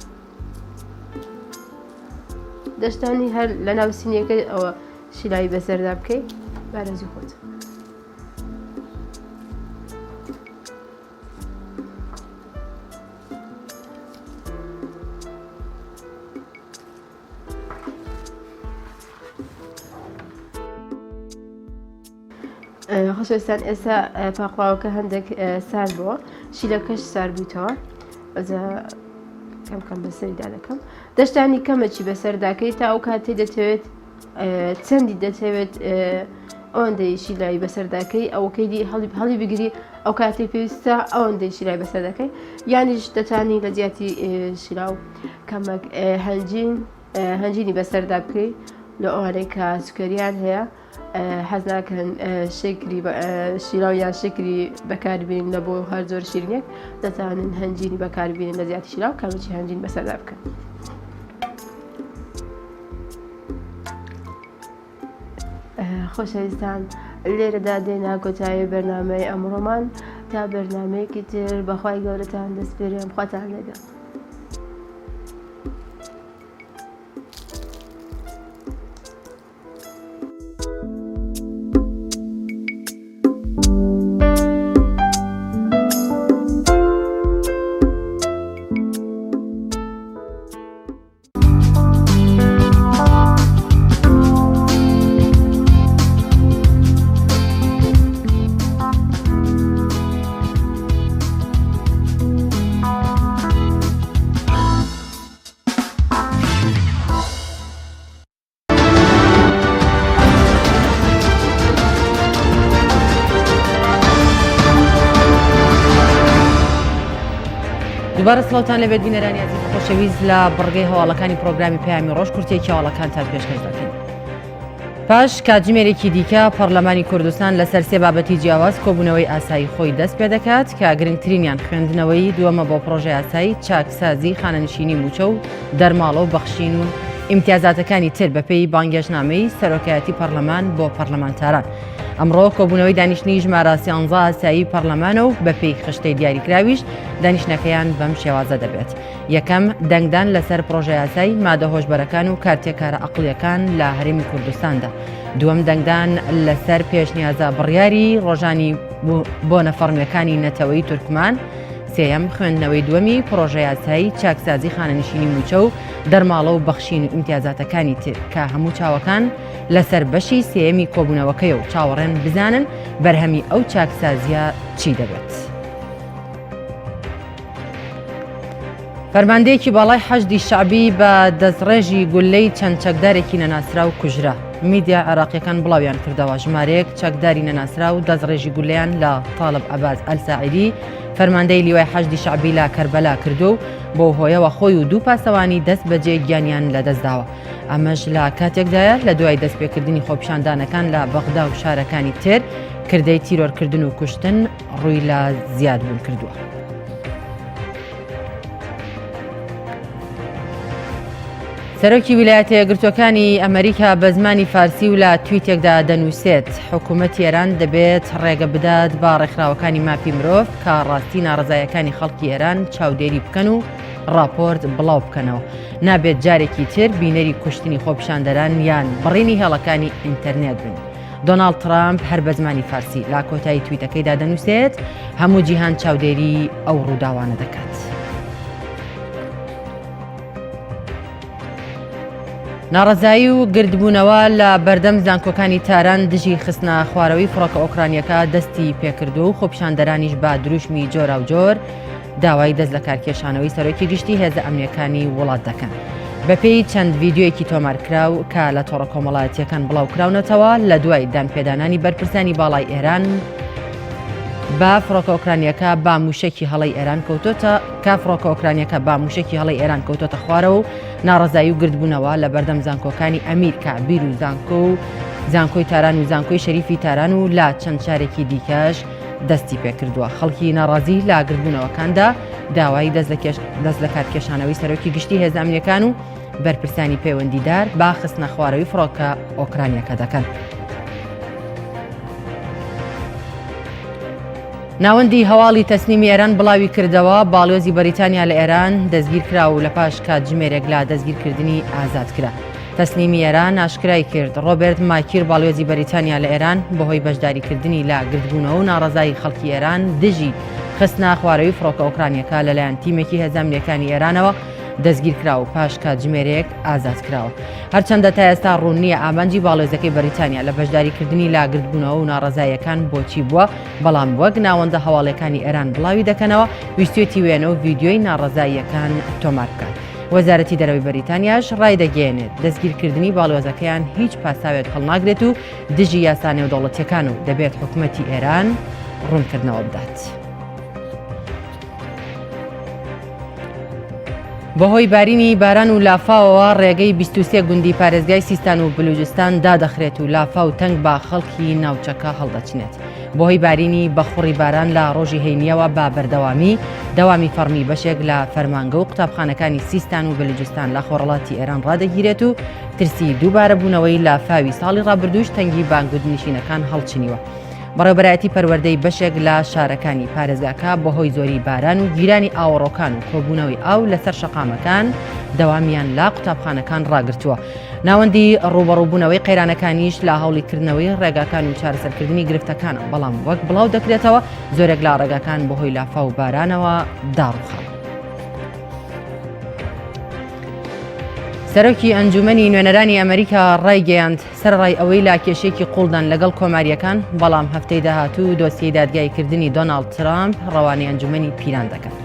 دەشتانی هەر لە ناو سینیەکە ئەوە شیلایی بەسەردا بکەیت بارەزی خۆت خۆشەویستان ئێستا پاقڵاوەکە هەندێک سار بووە شیلەکەش سار بوویتەوە ئەجا کەم بەسەریدا دەکەم دەشتانی کەمەچی بەسەرداکەی تا ئەو کاتێ دەتەوێت چەندی دەتەوێت ئەوەندەی شیلایی بەسەرداکەی ئەوەکەی هەڵی بگیری ئەو کاتێ پێویستە ئەوەندەی شیلای بەسەردەکەی یانیش دەتانی لە جیاتی شیلا و کەمەک هەنجینی بەسەردا بکەی لە ئەوانەی کە سوکەریان هەیە حەز ناکەن شێکری شیلا و یان شێکری بەکاربێن لە بۆ هەر زۆر شیرینێک دەتوانن هەنجینی بەکاربێنن لە زیاتی شیلا و کامێکی هەنجین بەسەردا بکەن خۆشەویستان لێرەدا دێنا کۆتایی بەرنامەی ئەمڕۆمان تا بەرنامەیەکی تر بەخوای گەورەتان دەسپێرم خواتان لەگەڵ دووبارە سڵاوتان لەبێت بینەرانی عزیز خۆشەویست لە بڕگەی هەواڵەکانی پرۆگرامی پەیامی ڕۆژ کورتێکی هەواڵەکانتان پێشکەش دەکەین. پاش کاتژمێرێکی دیکە پەرلەمانی کوردستان لەسەر سێ بابەتی جیاواز کۆبوونەوەی ئاسایی خۆی دەست پێ دەکات کە گرنگترینیان خوێندنەوەی دووەمە بۆ پرۆژەی ئاسایی چاکسازی خانەنشینی موچە و دەرماڵە و بەخشین و ئیمتیازاتەکانی تر بەپێی بانگێژنامەی سەرۆکایەتی پەرلەمان بۆ پەرلەمانتاران. ئەمڕۆ کۆبوونەوەی دانیشتنی ژمارە 11 ئاسایی پەرلەمانە و بەپێی خشتەی دیاریکراویش دانیشتنەکەیان بەم شێوازە دەبێت. یەکەم دەنگدان لەسەر پرۆژەی ئاسایی مادە هۆشبەرەکان و کارتێکارە عەقڵیەکان لە هەرێمی کوردستاندا. دووەم دەنگدان لەسەر پێشنیازە بڕیاری ڕۆژانی بۆ نەفەرمیەکانی نەتەوەیی تورکمان. سێەم خوێندنەوەی دووەمی پرۆژە یاسایی چاکسازی خانەنشینی موچە و دەرماڵە و بەخشین و ئیمتیازاتەکانی تر کە هەموو چاوەکان لەسەر بەشی سێەمی کۆبوونەوەکەیە و چاوەڕێن بزانن بەرهەمی ئەو چاکسازیە چی دەبێت. فەرماندەیەکی باڵای حەشدی شعبی بە دەستڕێژی گولەی چەند چەکدارێکی نەناسرا و کوژرا. میدیا عێراقیەکان بڵاویان کردەوە ژمارەیەک چەکداری نەناسرا و دەستڕێژی گولەیان لە تاڵب عەباس ئەلساعیدی فەرماندەی لیوای حەشدی شعبی لە کەربەلا کردو و بۆ هۆیەوە خۆی و دوو پاسەوانی دەست بەجێ گیانیان لەدەستداوە. ئەمەش لە کاتێکدایە لە دوای دەستپێکردنی خۆپیشاندانەکان لە بەغدا و شارەکانی تر کردەی تیرۆرکردن و کوشتن ڕووی لە زیادبوون کردووە. سەرۆکی ویلایەتە یەکگرتووەکانی ئەمریکا بە زمانی فارسی و لە تویتێکدا دەنووسێت حکوومەتی ئێران دەبێت ڕێگە بدات با ڕێکخراوەکانی مافی مرۆڤ کە ڕاستی ناڕزایەکانی خەڵکی ئێران چاودێری بکەن و راپۆرت بڵاو بکەنەوە. نابێت جارێکی تر بینەری کوشتنی خۆپیشاندەران یان بڕینی هێڵەکانی ئینتەرنێت بن. دۆناڵد ترامپ هەر بە زمانی فارسی لا کۆتایی تویتەکەیدا دەنووسێت هەموو جیهان چاودێری ئەو ڕووداوانە دەکات. ناڕزایی و گردبوونەوە لە بەردەم زانکۆکانی تاران دژی خستنە خوارەوەی فڕۆکە ئۆکرانیەکە دەستی پێکردو و خۆپیشاندەرانیش بە دروشمی جۆرا و جۆر داوای دەست لە کارکێشانەوەی سەرۆکی گشتی هێزە ئەمنیەکانی وڵات دەکەن. بەپێی چەند ڤیدیۆیەکی تۆمارکراو کە لە تۆڕە کۆمەڵایەتیەکان بڵاوکراونەتەوە لە دوای دانپێدانانی بەرپرسانی باڵای ئێران با فڕۆکە ئۆکرانیەکە با موشکی هەڵی ئێران کەوتۆتە کا فڕۆکە ئۆکرانیەکە با موشکی هەڵی ئێران کەوتۆتە خوارەوە و ناڕزایی و گردبوونەوە لە بەردەم زانکۆکانی ئەمیر کەعبیر و زانکۆی تاران و زانکۆی شەریفی تاران و لا چەند شارێکی دیکەش دەستی پێکردووە. خەڵکی ناڕازی لا گردبوونەوەکاندا داوای دەست لە کارکێشانەوەی سەرۆکی گشتی هێزە ئەمنیەکان و بەرپرسانی پەیوەندیدار با خستنە خوارەوەی فڕۆکە ئۆکرانیەکە دەکەن. ناوەندی هەواڵی تەسنیمی ئێران بڵاوی کردەوە باڵیۆزی بەریتانیا لە ئێران دەستگیر کرا و لە پاش کات ژمێرێک لا دەستگیرکردنی ئازاد کرا. تەسنیمی ئێران ئاشکرای کرد ڕۆبێرت ماکیر باڵیۆزی بەریتانیا لە ئێران بەهۆی بەشداریکردنی لا گردبوونەوە و ناڕزایی خەڵکی ئێران دژی خستنە خوارەوەی فڕۆکە ئۆکرانیەکە لەلایەن تیمێکی هێزە ئەمنیەکانی ئێرانەوە دەستگیر کرا و پاش کات ژمێرێک ئازاد کراوە. هەرچەندە تا ئێستا ڕوون نییە ئامانجی باڵێزەکەی بەریتانیا لە بەشداریکردنی لاگردبوونەوە و ناڕزایەکان بۆچی بووە، بەڵام وەک ناوەندە هەواڵەکانی ئێران بڵاوی دەکەنەوە ویستێتی وێنە و ڤیدیۆی ناڕزاییەکان تۆمار بکات. وەزارەتی دەرەوەی بەریتانیاش ڕای دەگەێنێت دەستگیرکردنی باڵۆزەکەیان هیچ پاساوێک هەڵناگرێت و دژی یاسا نێودەوڵەتیەکان و دەبێت حکوومەتی ئێران ڕوونکردنەوە بدات. بەهۆی بارینی باران و لافاوەوە ڕێگەی 23 گوندی پارێزگای سیستان و بلوچستان دادەخرێت و لافا و تەنگ با خەڵکی ناوچەکە هەڵدەچنێت. بەهۆی بارینی بەخوڕی باران لە ڕۆژی هەینیەوە با دەوامی فەرمی بەشێک لە فەرمانگە و قوتابخانەکانی سیستان و بلوچستان لە خۆڕەڵاتی ئێران ڕادەگیرێت و ترسی دووبارە بوونەوەی لافاوی ساڵی ڕابردووش تەنگی بانگودنشینەکان هەڵچنیوە. بەڕێوەبەرایەتی پەروەردەی بەشێک لە شارەکانی پارێزگاکە بەهۆی زۆری باران و گیرانی ئاوەڕۆکان و کۆبوونەوەی ئاو لەسەر شەقامەکان دەوامیان لا قوتابخانەکان ڕاگرتووە. ناوەندی ڕوبەڕووبوونەوەی قەیرانەکانیش لە هەوڵیکردنەوەی ڕێگاکان و چارەسەرکردنی گرفتەکانە، بەڵام وەک بڵاو دەکرێتەوە زۆرێک لە ڕێگاکان بەهۆی لافا و بارانەوە داڕوخان. سەرۆکی ئەنجومەنی نوێنەرانی ئەمریکا ڕایگەیاند سەرڕای ئەوەی لا کێشێکی قوڵدان لەگەڵ کۆماریەکان، بەڵام هەفتەی داهاتوو دۆسیەی دادگایکردنی دۆناڵد ترامپ ڕەوانەی ئەنجومەنی پیران دەکەن.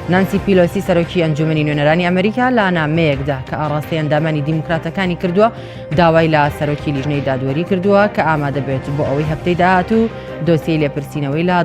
نانسی پیلۆسی سەرۆکی ئەنجومەنی نوێنەرانی ئەمریکا لە نامەیەکدا کە ئاڕاستی ئەندامانی دیموکراتەکانی کردووە داوای لە سەرۆکی لیژنەی دادوەری کردووە کە ئامادە بێت بۆ ئەوەی هەفتەی داهاتوو دۆسیەی لێپرسینەوەی لە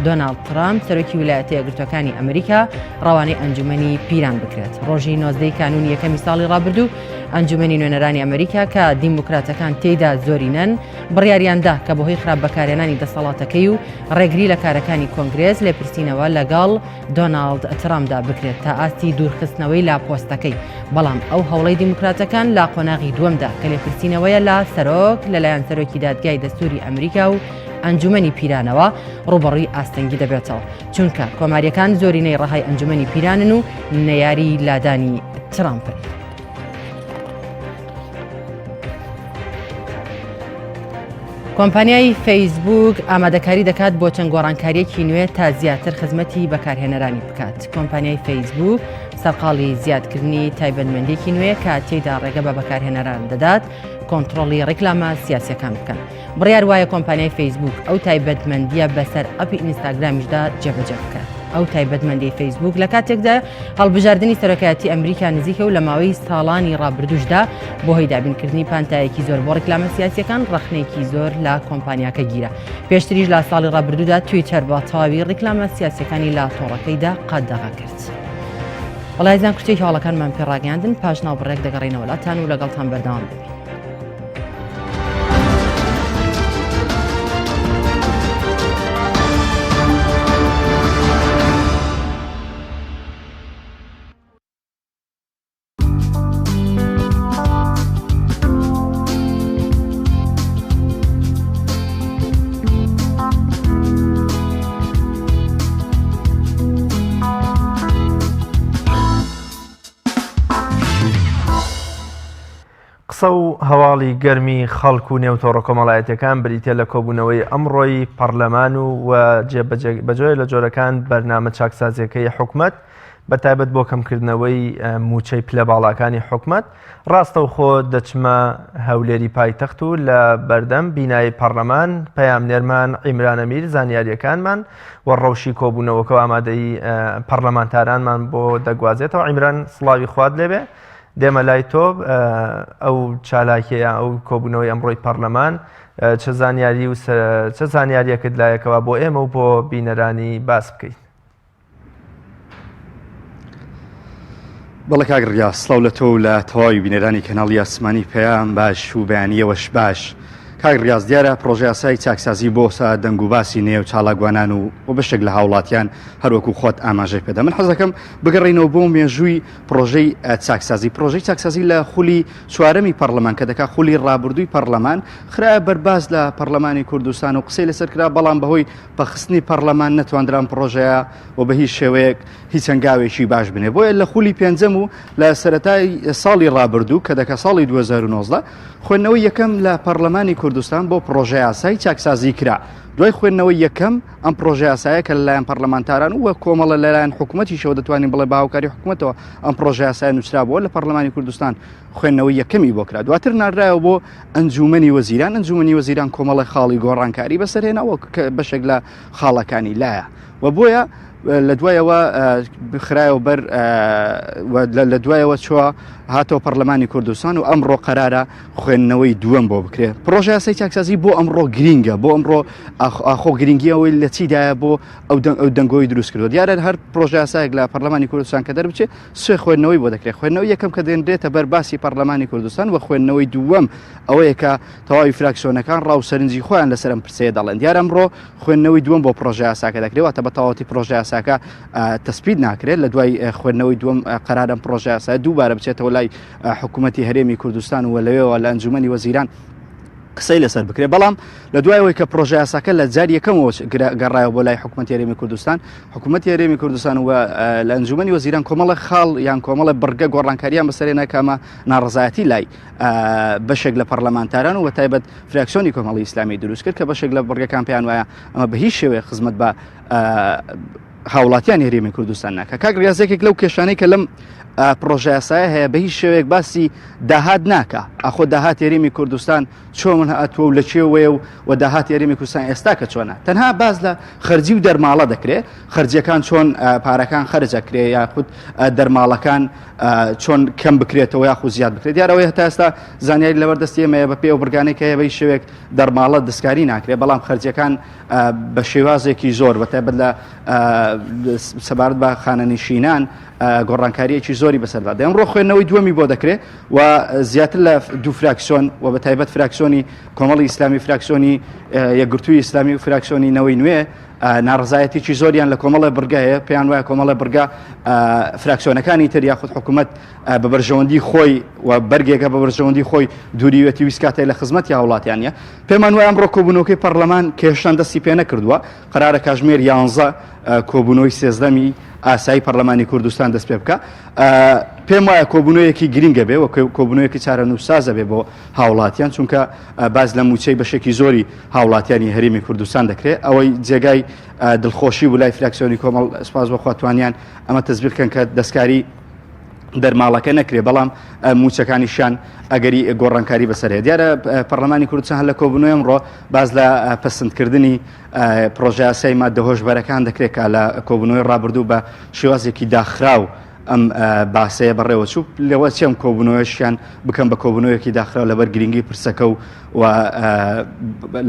دۆناڵد ترامپ سەرۆکی ویلایەتە یەکگرتووەکانی ئەمریکا ڕەوانەی ئەنجومەنی پیران بکرێت. ڕۆژی 19 کانون یەکەمی ساڵی ڕابردوو ئەنجومەنی نوێنەرانی ئەمریکا کە دیموکراتەکان تێیدا زۆرینەن بڕیاریاندا کە بەهۆی خراپ بەکارهێنانی دەسەڵاتەکەی و ڕێگری لە کارەکانی کۆنگرێس لێپرسینەوە لەگەڵ دۆناڵد ترامپدا بکرێت تا ئاستی دوورخستنەوەی لا پۆستەکەی، بەڵام ئەو هەوڵەی دیموکراتەکان لا قۆناغی دووەمدا کە لێپرسینەوەیە لە سەرۆک لەلایەن سەرۆکی دادگای دەستوری ئەمریکا و ئەنجومەنی پیرانەوە ڕوبەڕووی ئاستەنگی دەبێتەوە، چونکە کۆماریەکان زۆرینەی ڕەهای ئەنجومەنی پیرانن و نەیاری لادانی ترامپن. کۆمپانیای فەیسبوک ئامادەکاری دەکات بۆ چەند گۆڕانکاریەکی نوێ تا زیاتر خزمەتی بەکارهێنەرانی بکات. کۆمپانیای فەیسبوک سەرقاڵی زیادکردنی تایبەتمەندێکی نوێ کە تێیدا ڕێگە بە بەکارهێنەران دەدات کۆنتڕۆڵی ڕێکلامە سیاسیەکان بکەن. بڕیار وایە کۆمپانیای فەیسبوک ئەو تایبەتمەندیە بەسەر ئەپی ئینستاگرامیشدا جێبەجێ بکات. ئەو تایبەتمەندی فەیسبوک لە کاتێکدا هەڵبژاردننی سەرۆکایەتی ئەمریکا نزیکە و لە ماوەی ساڵانی ڕابردوشدا بۆ هۆی دابینکردنی پانتایەکی زۆر بۆ ڕێکلامە سیاسیەکان ڕەخنەیەکی زۆر لە کۆمپانیاکە گیرە. پێشتریش لە ساڵی ڕابردوودا تویتەر بە تەواوی ڕێکلامە سیاسیەکانی لا تۆڕەکەیدا قەتدەغا کرد. وەڵایزان کوچەی هەواڵەکانمان پێڕاگەاندن پاش ناوبڕێک دەگەڕێنەوە وڵاتان و لەگەڵتان بەردەوام ببین. قسە و هەواڵی گەرمی خەڵک و نێوتۆڕە کۆمەڵایەتەکان بریتە لە کۆبوونەوەی ئەمڕۆی پەرلەمان و بەجۆی لە جۆرەکان بەرنامە چاکسازیەکەی حکومەت بەتایبەت بۆ کەمکردنەوەی موچەی پلە باڵاکانی حکومەت. ڕاستەوخۆ دەچمە هەولێری پایتەخت و لە بەردەم بینایی پەرلەمان پەیامنێرمان عیمران ئەمیر زانیاریەکانمان و ڕەوشی کۆبوونەوەکە و ئامادەی پەرلەمانتارانمان بۆ دەگوازێتەوە. عیمران سڵاوی خوات لێبێ. دێمە لای تۆ ئەو چالاکیە ئەو کۆبوونەوەی ئەمڕۆی پەرلەمان چه زانیاری و چه زانیاریەکت لایەکەوە بۆ ئێمە و بۆ بینەرانی باس بکەیت. بەڵێ کاگڕیا سڵاو لە تۆ لە تەواوی بینەرانی کەناڵی ئاسمانی پەیام باش و بەیانیەوەش باش. کاگڕاز دیارە پرۆژه یاسای چاکسازی بۆ دەنگ و باسی نێو چالاگوانان و بەشێک لە هاوڵاتیان هەروەکو خۆت ئاماژەی پێدا. من حەز دەکەم بگەڕێنەوە بۆ مێژووی پرۆژەی چاکسازی. پرۆژەی چاکسازی لە خولی چوارەمی پەرلەمان کە دەکات خولی ڕابردووی پەرلەمان خراە بەرباز لە پەرلەمانی کوردستان و قسەی لەسەر کرا، بەڵام بەهۆی بەخستنی پەرلەمان نەتواندران پرۆژەیە و بە هیچ شێوەیەک هیچ هەنگاوێکی باش بنێ. بۆیە لە خولی پێنجەم و لە سەرەتای ساڵی ڕابردوو کە دەکات ساڵی 2019 خوێندنەوەی یەکەم لە پەرلەمانی کوردستان بۆ پرۆژه یاسای چاکسازی کرا. دوای خوێندنەوەی یەکەم ئەم پرۆژه یاسایە کە لەلایەن پەرلەمانتاران و کۆمەڵە لەلایەن حکوومەتیشەوە دەتوانین بڵێ باوکاری حکوومەتەوە ئەم پرۆژه یاسای نووسرابووە لە پەرلەمانی کوردستان خوێندنەوەی یەکەمی بۆ کرا. دواتر ناردرایەوە بۆ ئەنجومەنی وەزیران. ئەنجومەنی وەزیران کۆمەڵی خاڵی گۆڕانکاری بەسەرهێناوە کە بەشێک لە خاڵەکانی لایە و بۆیە لە دوایەوە بخرایەوە بەر لە دوایەوە چوە هاتەوە پەرلەمانی کوردستان و ئەمڕۆ قەرارە خوێندنەوەی دووەم بۆ بکرێت. پرۆژه یاسای چاکسازی بۆ ئەمڕۆ گرینگە، بۆ ئەمڕۆ ئاخۆ گرنگیەوەی لە چیدایە بۆ ئەو دەنگۆی دروست کردو. دیارە هەر پرۆژه یاسایەک لە پەرلەمانی کوردستان کە دەربچێت سوێ خوێندنەوەی بۆ دەکرێت. خوێندنەوەی یەکەم کە دێنرێتە بەر باسی پەرلەمانی کوردستان و خوێندنەوەی دووەم ئەوەیە کە تەواوی فراکسیۆنەکان ڕاوسەرنجی خۆیان لەسەر ئەم پرسەیە دەڵێن. دیارە ئەمڕۆ خوێندنەوەی دووەم بۆ پرۆژه یاساکە دەکرێت، بە تەواوەتی پرۆژه یاساکە تەسبیت ناکرێت. لە دوای خوێندنەوەی دووەم قەرارە پرۆژه یاسا دووبارە بچێتەوە لای حکوومەتی هەرێمی کوردستان و لەوێەوە لە ئەنجومەنی وەزیران قسەی لەسەر بکرێت. بەڵام لە دوایەوەی کە پرۆژه یاساکە لە جاری یەکەمەوە گەڕایەوە بۆ لای حکوومەتی هەرێمی کوردستان، حکوومەتی هەرێمی کوردستان و لە ئەنجومەنی وەزیران کۆمەڵە خاڵ یان کۆمەڵە بڕگە گۆڕانکاریان بەسەرێنە کامە ناڕزایەتی لای بەشێک لە پەرلەمانتاران و بەتایبەت فراکسیۆنی کۆمەڵی ئیسلامی دروست کرد کە بەشێک لە بڕگەکان پێیان وایە ئەمە بە هیچ شێوەیە خزمەت بە هاوڵاتیانی هەرێمی کوردستان ناکە. کاک ریاضێکێک لەو کێشانەی کە لەم پرۆژه یاسایە هەیە بە هیچ شێوەیەک باسی داهات ناکە. ئەخۆ داهات هەرێمی کوردستان چۆن هاتووە و لە چێوەیە و داهات هەرێمی کوردستان ئێستا کە چۆنە. تەنها باز لە خەرجی و دەرماڵە دەکرێت، خەرجیەکان چۆن پارەکان خەرجەکرێ یاخود دەرماڵەکان چۆن کەم بکرێتەوە یاخود زیاد بکرێت. دیارەوەی هەتا ئێستا زانیاری لەبەردەستی ئێمەیە بە پێ و بڕگانەی کە هەیە بە هیچ شێوەیەک دەرماڵە دەستکاری ناکرێت، بەڵام خەرجیەکان بە شێوازێکی زۆر بەتایبەت لە سەبارەت بە خانەنشینان گۆڕانکاریەکی زۆری بەسەردا. ئەمڕۆ خوێندنەوەی دووەمی بۆ دەکرێت و زیاتر لە دوو فراکسیۆن و بەتایبەت فراکسیۆنی کۆمەڵی ئیسلامی، فراکسیۆنی یەکگرتووی ئیسلامی و فراکسیۆنی نەوەی نوێ ناڕزایەتێکی زۆریان لە کۆمەڵە بڕگایە. پێیان وایە کۆمەڵە بڕگا فراکسیۆنەکانی تر یاخود حکوومەت بە بەرژەوەندی خۆی و بەرگێکە بە بەرژەوەندی خۆی دووریوەتی ویسکاتەی لە خزمەتی هاوڵاتیانە. پێمان وایە ئەمڕۆ کۆبوونەوەکەی پەرلەمان کێشان دەستی پێ نەکردووە. قەرارە کاتژمێر 11 کۆبوونەوەی سێزدەمی ئاسایی پەرلەمانی کوردستان دەست پێ بکە پێم وایە کۆبوونەوەیەکی گرنگە بێ و کۆبوونەوەیەکی چارەنووسازە بێ بۆ هاوڵاتیان چونکە باز لە موچەی بەشێکی زۆری هاوڵاتیانی هەرێمی کوردستان دەکرێت ئەوەی جێگای دڵخۆشی بوو لای فراکسیۆنی کۆمەڵ سپاس بەخوا توانیان ئەمە تەزبیر بکەن کە دەستکاری دەرماڵەکە نەکرێ بەڵام موچەکانیشان ئەگەری گۆڕانکاری بەسەرێ دیارە پەرلەمانی کوردستان هەر لە کۆبوونەوەی ئەمڕۆ باز لە پەسەندکردنی پرۆژە یاسای مادە هۆشبەرەکان دەکرێت کە لە کۆبوونەوەی ڕابردوو بە شێوازێکی داخراو ئەم باسەیە بەڕێوە چوو لەوە چێم کۆبوونەوەشیان بکەم بە کۆبوونەوەیەکی داخراو لەبەر گرنگی پرسەکە و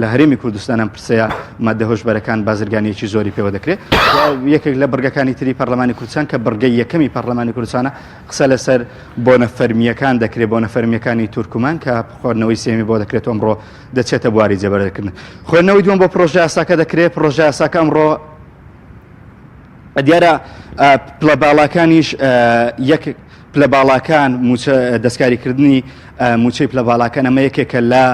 لە هەرێمی کوردستان ئەم پرسەیە مادە هۆشبەرەکان بازرگانیەکی زۆری پێوە دەکرێت یەکێک لە بەرگەکانی تری پەرلەمانی کوردستان کە بەرگەی یەکەمی پەرلەمانی کوردستانە قسە لەسەر بۆنە فەرمیەکان دەکرێت بۆنە فەرمیەکانی تورکمان کە خۆرنەوەی سێمی بۆ دەکرێت ئەمڕۆ دەچێتە بواری جێبەرەکردن خوێندنەوەی دووەم بۆ پرۆژە یاساکە دەکرێت پرۆژە یاساکە ئەمڕۆ دیارە پلە باڵاکانیش یەک پلە باڵاکان دەستکاریکردنی موچەی پلە باڵاکان ئەمە یەکێکە لە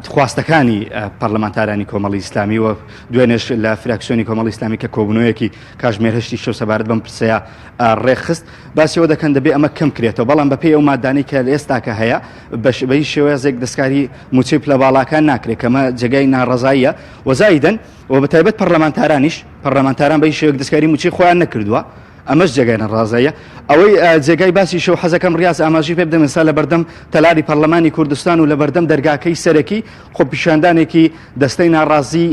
خواستەکانی پەرلەمانتارانی کۆمەڵی ئیسلامی و دوێنێش لە فراکسیۆنی کۆمەڵی ئیسلامی کە کۆبوونەوەیەکی کاژمێر هەشتی شەو سەبارەت بەم پرسەیە ڕێخست باسیەوە دەکەن دەبێ ئەمە کەم کرێتەوە بەڵام بەپێی ئەو مادانەی کە لە ئێستاکە هەیە بەی شێوەیەک دەستکاری موچەی پلە باڵاکان ناکرێت کەمە جێگای ناڕەزاییە وەزایدەن و بەتایبەت پەرلەمانتاران بەی شێوەیەک دەستکاری موچەی خۆیان نەکردووە ئەمەش جێگای نەڕازاییە ئەوەی جێگای باسی شەو حەزەکەم ڕاست ئاماژی پێ بدەم ئێستا لە بەردەم تەلاری پەرلەمانی کوردستان و لە بەردەم دەرگاکەی سەرەکی خۆپیشاندانێکی دەستەی ناڕازی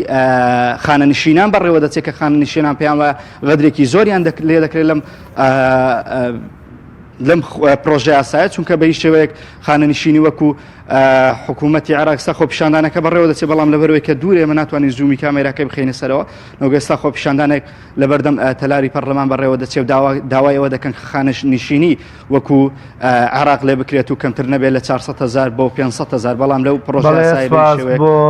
خانەنشینان بەڕێوە دەچێت کە خانەنشینان پێیان وە غەدرێکی زۆریان لێ دەکرێت لەم پرۆژە یاسایە چونکە بە هیچ شێوەیەک خانەنشینی وەکو حکوومەتی عێراق خۆپیشاندانەکە بەڕێوە دەچێت بەڵام لەبەرەوەی کە دوورێ ئێمە ناتوانین زوومی کامێراکەی بخینە سەرەوە نۆگەستا خۆپیشاندانێک لە بەردەم تەلاری پەرلەمان بەڕێوە دەچێت داوای ئەوە دەکەن خانەنشینی وەکو عێراق لێ بکرێت و کەمتر نەبێت لە 400,000 بۆ 500,000 بەڵام لەو پرۆژە یاسایی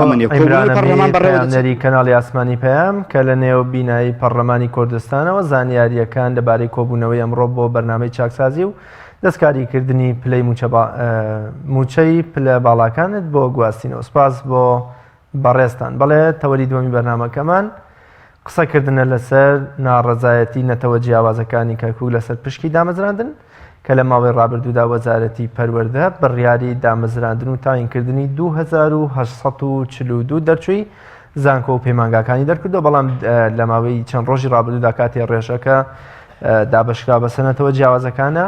ئەمەنی کەناڵی ئاسمانی پەیام کە لە نێو بینایی پەرلەمانی کوردستانەوە زانیاریەکان لەبارەی کۆبوونەوەی ئەمڕۆ بۆ بەرنامەی چاکسازی و دەستکاریکردنی پلەی موچەی پلە باڵاکانت بۆ گواستینەوە سپاس بۆ بەڕێستان بەڵێ تەوەری دووەمی بەرنامەکەمان قسەکردنە لەسەر ناڕەزایەتی نەتەوە جیاوازەکانی کەرکووک لەسەر پشکی دامەزراندن کە لە ماوەی ڕابردوودا وەزارەتی پەروەردە بڕیاری دامەزراندن و تاینکردنی 2842 دەرچووی زانکۆ و پەیمانگاکانی دەرکردەوە بەڵام لە ماوەی چەند ڕۆژی ڕابردوودا کاتێ ڕێژەکە دابشکرا بە سەنەتەوە جیاوازەکانە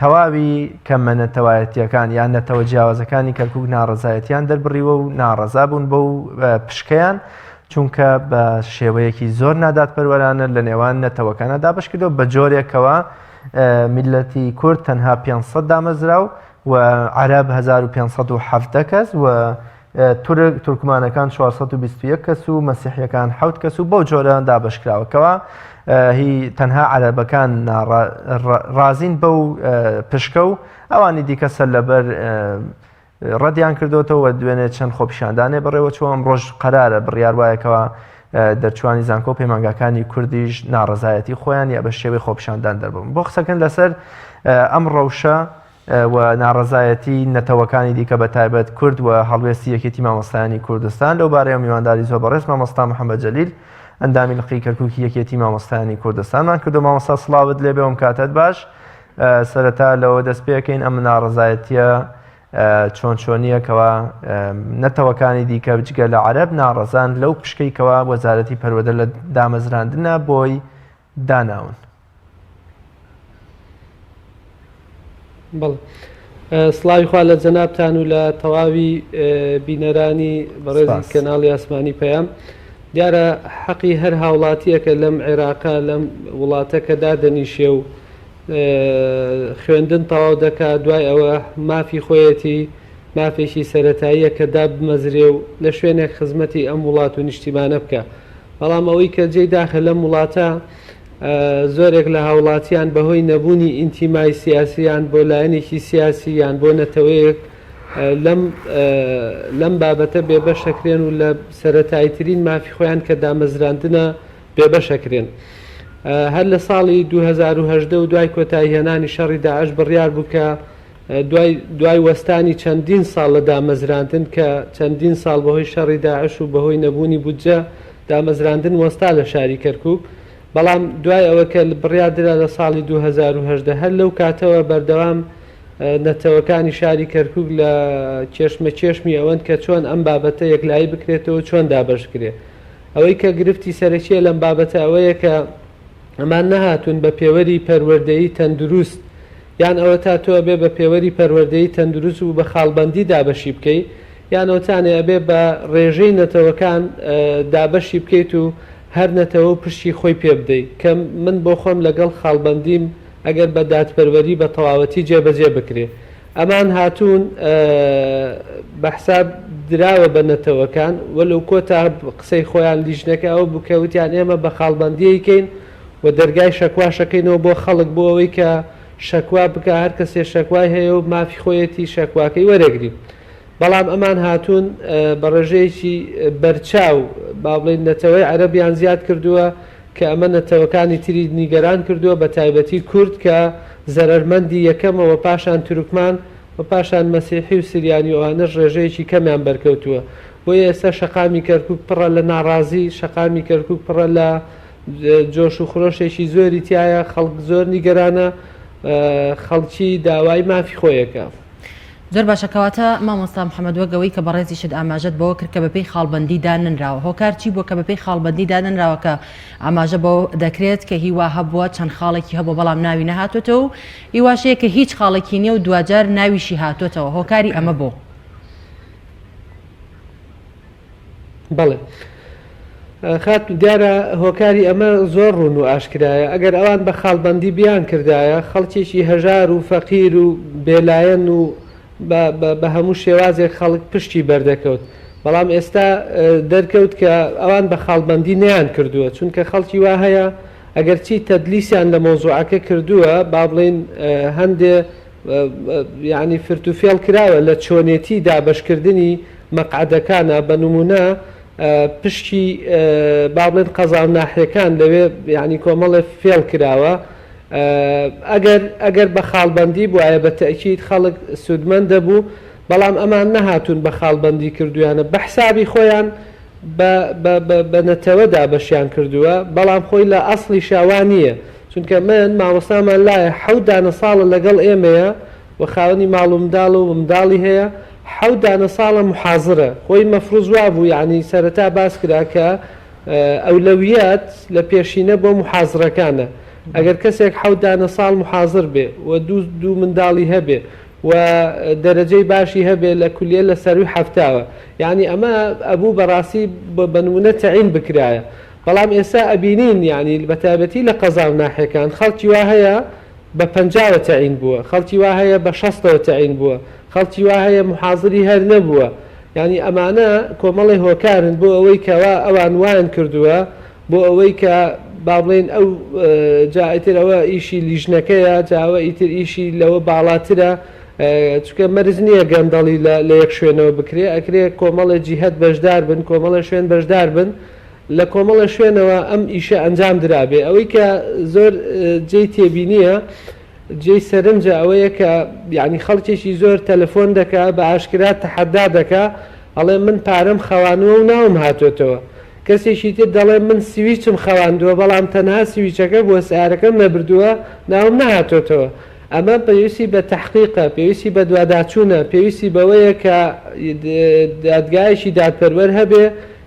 تەواوی کەمە نەتەوایەتیەکان یان نەتەوە جیاوازەکانی کەرکووک ناڕەزایەتیان دەربڕیوە و ناڕەزا بوون بەو پشکەیان چونکە بە شێوەیەکی زۆر نادادپەروەرانە لە نێوان نەتەوەکانە دابشکردەوە بە جۆرێکەوە میلەتی کورد تەنها 500 دامەزراو و عەرەب 1570 کەس و تورکمانەکان 421 کەس و مەسیحیەکان 7 کەس و بەو جۆرە دابشکراوەکەوە هی تەنها عەرەبەکان ڕازین بەو پشکە و ئەوانی دیکە سەر لەبەر ڕەدیان کردوتەوە دوێنێ چەند خۆپیشاندانێ بەڕێوە چۆم ڕۆژ قەرارە بڕیار وایەکەوە دەرچوانی زانکۆ پەیمانگاکانی کوردیش ناڕەزایەتی خۆیان یا بە شێوەی خۆپیشاندان دەربوون بۆ قسەکەن لەسەر ئەم ڕەوشە و ناڕەزایەتی نەتەوەکانی دیکە بە تایبەت کورد و هەڵوێستی یەکێتی مامۆستایانی کوردستان لەو بارەیە میوانداری زۆر بەڕێز مامۆستا محەممەد جەلیل ئەندامی لقی کەرکووکی یەکێتی مامۆستایانی کوردستانمان کردو مامۆستا سڵاوت لێبێەوەم کاتت باش سەرەتا لەوە دەست پێکەین ئەم ناڕەزایەتیە چۆنیەکەوە نەتەوەکانی دیکە بجگە لە عەرەب ناڕەزان لەو پشکەیکەوە وەزارەتی پەروەردە لە دامەزراندنە بۆی داناون. بەڵێ سڵاوی خوا لە جەنابتان و لە تەواوی بینەرانی بەڕێزی کەناڵی ئاسمانی پەیام دیارە حەقی هەر هاوڵاتیەکە لەم عێراقا لەم وڵاتەکەدا دەنیشێ و خوێندن تەواو دەکات دوای ئەوە مافی خۆیەتی مافێکی سەرەتاییە کە دابمەزرێ و لە شوێنێک خزمەتی ئەم وڵات و نیشتیمانە بکە بەڵام ئەوەی کە جێی داخە لەم وڵاتە زۆرێک لە هاوڵاتیان بەهۆی نەبوونی ئینتیمای سیاسییان بۆ لایەنێکی سیاسییان بۆ نەتەوەیەک لەم بابەتە بێبەشەکرێن و لە سەرەتاییترین مافی خۆیان کە دامەزراندنە بێبەشەکرێن. هەر لە ساڵی 2010 و دوای کۆتاییهێنانی شەڕی داعش بڕیار بوو کە دوای وەستانی چەندین ساڵ لە دامەزراندن کە چەندین ساڵ بەهۆی شەڕی داعش و بەهۆی نەبوونی بودجە دامەزراندن وەستا لە شاری کەرکووک بەڵام دوای ئەوە کە بڕیادرا لە ساڵی 2010 هەر لەو کاتەوە بەردەوام نەتەوەکانی شاری کەرکووک لە چێشمە چێشمی ئەوەن کە چۆن ئەم بابەتە یەکلایی بکرێتەوە چۆن دابەشکرێت. ئەوەی کە گرفتی سەرەکیە لەم بابەتە ئەوەیە کە ئەمان نەهاتوون بە پێوەری پەروەردەیی تەندروست یان ئەوە تا تۆ بێ بە پێوەری پەروەردەیی تەندروست و بە خاڵبەندی دابەشی بکەیت یان ئەوتانێ ئەبێ بە ڕێژەی نەتەوەکان دابەشی بکەیت و هەر نەتەوە و پشتی خۆی پێ بدەیت کە من بۆ خۆم لەگەڵ خاڵبەندیم ئەگەر بە دادپەروەری بە تەواوەتی جێبەجێ بکرێت. ئەمان هاتوون بە حساب دراوە بە نەتەوەکان وەلو کۆتا قسەی خۆیان لیژنەکە ئەوە بکەوتیان ئێمە بە خاڵبەندیەکەین و دەرگای شەکواشەکەینەوە بۆ خەڵک بۆ ئەوەی کە شەکوا بکە هەر کەسێ شەکوای هەیە و مافی خۆیەتی شەکواکەی وەرەگری. بەڵام ئەمان هاتوون بە ڕێژەیەکی بەرچاو با بڵێن نەتەوەی عەرەبیان زیاد کردووە کە ئەمە نەتەوەکانی تری نیگەران کردووە بە تایبەتی کورد کە زەرەرمەندی یەکەمەوە پاشان تورکمان و پاشان مەسیحی و سریانی ئەوانەش ڕێژەیەکی کەمیان بەرکەوتووە. بۆیە ئێستا شەقامی کەرکووک پڕە لە ناڕازی شەقامی کەرکووک پڕە لە جۆش و خڕۆشێکی زۆری تایە خەڵک زۆر نیگەرانە خەڵکی داوای مافی خۆیەکە. زۆر باشەکەواتە مامۆستا محەممەد وەگەوەی کە بەڕێزی شت ئاماژەت بەوە کرد کە بەپێی خاڵبەندیدا ننراوە هۆکار چی بۆ کە بەپێی خاڵبەندیدا ننراوە کە ئاماژە بۆ دەکرێت کە هیوا هەبووە چەند خاڵێکی هەبوو بەڵام ناوی نەهاتوێتەوە و هیواشەیە کە هیچ خاڵێکی نییە و دوجار ناویشی هاتوێتەوە هۆکاری ئەمە بۆ بەڵێ خات دیارە هۆکاری ئەمە زۆر ڕوون و ئاشکرایە ئەگەر ئەوان بە خاڵبەندی بیان کردایە خەڵکێکی هەژار و فەقیر و بێلایەن و بە هەموو شێوازێک خەڵک پشتی بەردەکەوت. بەڵام ئێستا دەرکەوت کە ئەوان بە خاڵبەندی نیان کردووە چونکە خەڵکی وا هەیە ئەگەر چی تەدلیسیان لە مۆزوعەکە کردووە با بڵێن هەندێ یعنی فرتوفێڵ کراوە لە چۆنێتی دابشکردنی مەقعدەکانە بە نمونە پشتی با بڵێن قەزا و ناحیەکان لەوێ یعنی کۆمەڵێ فێڵ کراوە ئەگەر بە خاڵبەندی بووایە بە تەکید خەڵک سوودمەند دەبوو بەڵام ئەمان نەهاتوون بە خاڵبەندی کردویانە بە حسابی خۆیان بە نەتەوەدا بەشیان کردووە بەڵام خۆی لە ئەسڵی شاوانیە چونکە من مامۆستامان لایە 7 ساڵە لەگەڵ ئێمەیە و خاوەنی ماڵ و منداڵ و منداڵی هەیە 7 ساڵە محازرە خۆی مەفروض وا بوو یعنی سەرەتا باس کرا کە ئەولەویەت لە پێشینە بۆ محازرەکانە ئەگەر کەسێک 7 ساڵ محازر بێ و دوو منداڵی هەبێ و دەرەجەی باشی هەبێ لە کولیە لە سەروی هەفتاوە یعنی ئەمە ئەبوو بەڕاستی بە نمونە تەعین بکرایە بەڵام ئێستا ئەبینین یعنی بەتابەتی لە قەزا و ناحیەکان خەڵکی وا هەیە بە 50 تەعین بووە خەڵکی وا هەیە بە 60 تەعین بووە خەڵکی وا هەیە محازری هەر نەبووە یعنی ئەمانە کۆمەڵی هۆکارن بۆ ئەوەی کەوا ئەوان وایان کردووە بۆ ئەوەی کە با بڵێن ئەو جایتر ئەوە ئیشی لیژنەکەیە جاوە ئیتر ئیشی لەوە باڵاترە چونکە مەرز نییە گەندەڵی لە یەک شوێنەوە بکرێ ئەکرێ کۆمەڵە جیهەت بەشدار بن کۆمەڵە شوێن بەشدار بن لە کۆمەڵە شوێنەوە ئەم ئیشە ئەنجام درابێ ئەوەی کە زۆر جێی تێبینیە جێی سەرنجە ئەوەیە کە یعنی خەڵکێکی زۆر تەلەفۆن دەکا بە ئاشکرا تەحەدا دەکا ئەڵێ من پارەم خەوانووە و ناوم هاتوێتەوە کەسێکی تر دەڵێ من سویچم خەواندووە بەڵام تەنها سویچەکە بۆ سیارەکەم نەبردووە ناوم نەهاتۆتەوە ئەمە پێویستی بە تەحقیقە پێویستی بە دواداچوونە پێویستی بەوەیە کە دادگایشی دادپەروەر هەبێ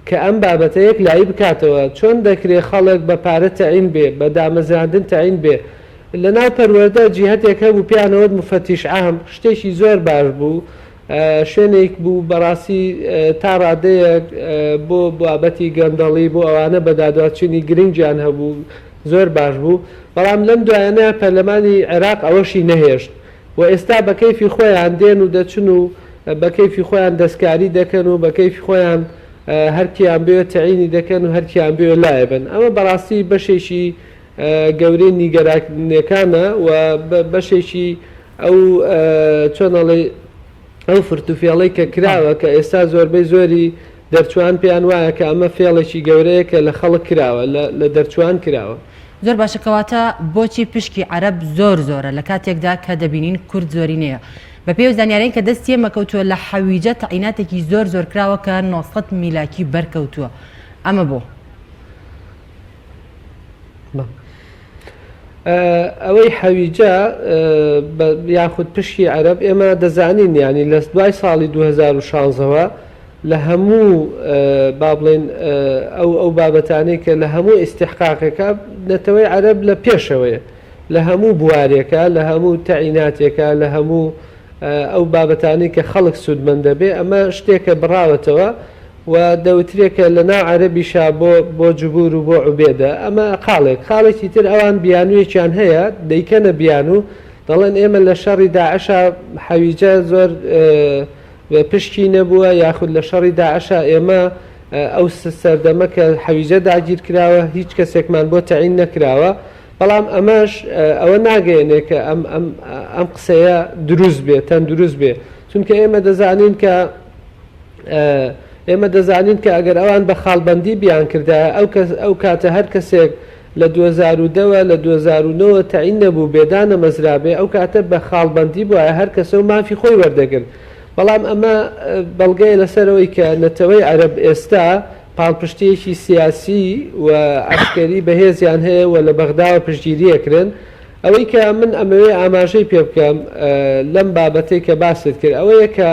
کە ئەم بابەتەیەک لای بکاتەوە چۆن دەکرێت خەڵک بە پارە تەعین بێ بە دامەزراندن تەعین بێ لە ناو پەروەردە جیهەتێک هەبوو پیانەوە مفەتیش ئاهم شتێکی زۆر باش بوو شوێنێک بوو بەڕاستی تا ڕادەیەک بۆ بابەتی گەندەڵی بۆ ئەوانە بە دادواتچوونی گرنگیان هەبوو زۆر باش بوو بەڵام لەم دوایانە پەرلەمانی عێراق ئەوەشی نەهێشت و ئێستا بە کەیفی خۆیان دێن و دەچن و بە کەیفی خۆیان دەستکاری دەکەن و بە کەیفی خۆیان هەرکیان بێ تەعینی دەکەن و هەرکیان بێ لایە بن ئەمە بەڕاستی بەشێکی گەورەی نیگەرانیەکانە و بەشێکی ئەو چۆنەڵێ ئەو فرتوفێڵەی کە کراوە کە ئێستا زۆربەی زۆری دەرچوان پێیان وایە کە ئەمە فێڵێکی گەورەیە کە لە خەڵک کراوە لە دەرچوان کراوە زۆر باشەکەواتە بۆچی پشکی عەرەب زۆر زۆرە لە کاتێکدا کە دەبینین کورد زۆری نییە بە پێی زانیارین کە دەستی مەکەوتووە لە حەویجە تەعیناتێکی زۆر زۆر کراوە کە 900 میلاکی بەرکەوتووە ئەمە بۆ ئەوەی حەویجە یاخود پشتی عەرەب ئێمە دەزانین ینی لە دوای ساڵی 2016ەوە لە هەموو با بڵێن ئەو بابەتانەی کە لە هەموو ئیستیحقاقێکە نەتەوەی عەرەب لە پێشەوەیە لە هەموو بوارێکە لە هەموو تەعیناتێکە لە هەموو ئەو بابەتانەی کە خەڵک سوودمەند دەبێ ئەمە شتێکە بڕاوەتەوە و دەوترێکە لە ناو عەرەبیشا بۆ جوبور و بۆ عوبێدە ئەمە خاڵێکی تر ئەوان بیانوویەکیان هەیە دەیکەنە بیان و دەڵێن ئێمە لە شەڕی داعشا حەویجە زۆر پشتی نەبووە یاخود لە شەڕی داعشا ئێمە ئەو سەردەمە کە حەویجە داگیر کراوە هیچ کەسێکمان بۆ تەعین نەکراوە بەڵام ئەمەش ئەوە ناگەێنێ کە ئەم قسەیە دروست بێت تەن دروست بێ چونکە ئێمە دەزانین کە ئەگەر ئەوان بە خاڵبەندی بیان کردایە ئەو کاتە هەر کەسێک لە 2010 لە 2009 تەعین نەبوو بێدانە مەزرابێ ئەو کاتە بە خاڵبەندی بووە هەر کەسە و مافی خۆی وەردەگرت بەڵام ئەمە بەڵگەی لەسەرەوەی کە نەتەوەی عەرەب ئێستا پاڵپشتێکی سیاسی و عسکەری بەهێزیان هەیە و لە بەغداوە پشتگیریەکرن ئەوەی کە من ئەمەوێ ئاماژەی پێ بکەم لەم بابەتەی کە باست کرد ئەوەیە کە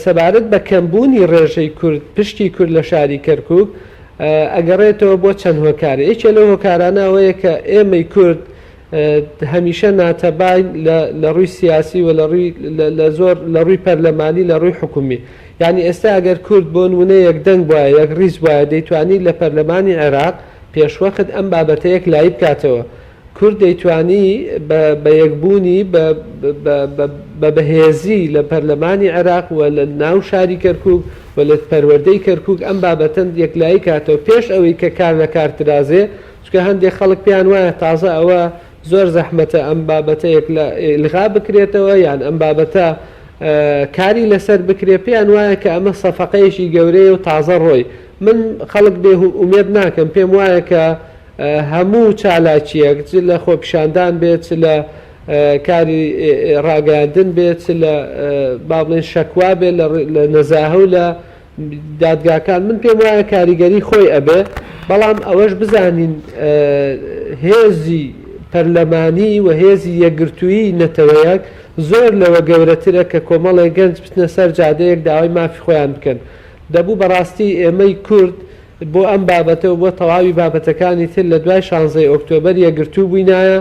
سەبارەت بە کەمبوونی ڕێژەی کورد پشتی کورد لە شاری کەرکووک ئەگەڕێتەوە بۆ چەند هۆکارە یەکێ لەو هۆکارانە ئەوەیە کە ئێمەی کورد هەمیشە ناتەباین لە ڕووی سیاسی و لە ڕووی پەرلەمانی لە ڕووی حکومی یعنی ئێستا ئەگەر کورد بۆ نمونە یەک دەنگ وایە یەک ڕیز وایە دەیتوانیت لە پەرلەمانی عێراق پێشوەخت ئەم بابەتەیەک لای بکاتەوە کورد دەیتوانی بە یەکبوونی بە بەهێزی لە پەرلەمانی عێراق و لە ناو شاری کەرکووک و لە پەروەردەی کەرکووک ئەم بابەتەن یەکلایی کاتەوە پێش ئەوەی کە کار لە کارترازێ چکە هەندێک خەڵک پێیان وایە تازە ئەوە زۆر زەحمەتە ئەم بابەتە ئیلغا بکرێتەوە یان ئەم بابەتە کاری لەسەر بکرێ پێیان وایە کە ئەمە سەفەقەیەکی گەورەیە و تازە ڕۆی من خەڵک بێ ئومێد ناکەم پێم وایە کە هەموو چالاکیەک لە خۆپیشاندان بێت لە کاری ڕاگەاندن بێت لە با بڵێن شەکوا بێت لە نەزاهە و لە دادگاکان من پێم وایە کاریگەری خۆی ئەبێ بەڵام ئەوەش بزانین هێزی پەرلەمانی و هێزی یەکگرتووی نەتەوەیەک زۆر لەوە گەورەترە کە کۆمەڵی گەنج بچنە سەر جادەیەک داوای مافی خۆیان بکەن دەبوو بەڕاستی ئێمەی کورد بۆ ئەم بابەتەوە بۆ تەواوی بابەتەکانی تر لە دوای 16 ئۆکتۆبەر یەکگرتوو بووینایە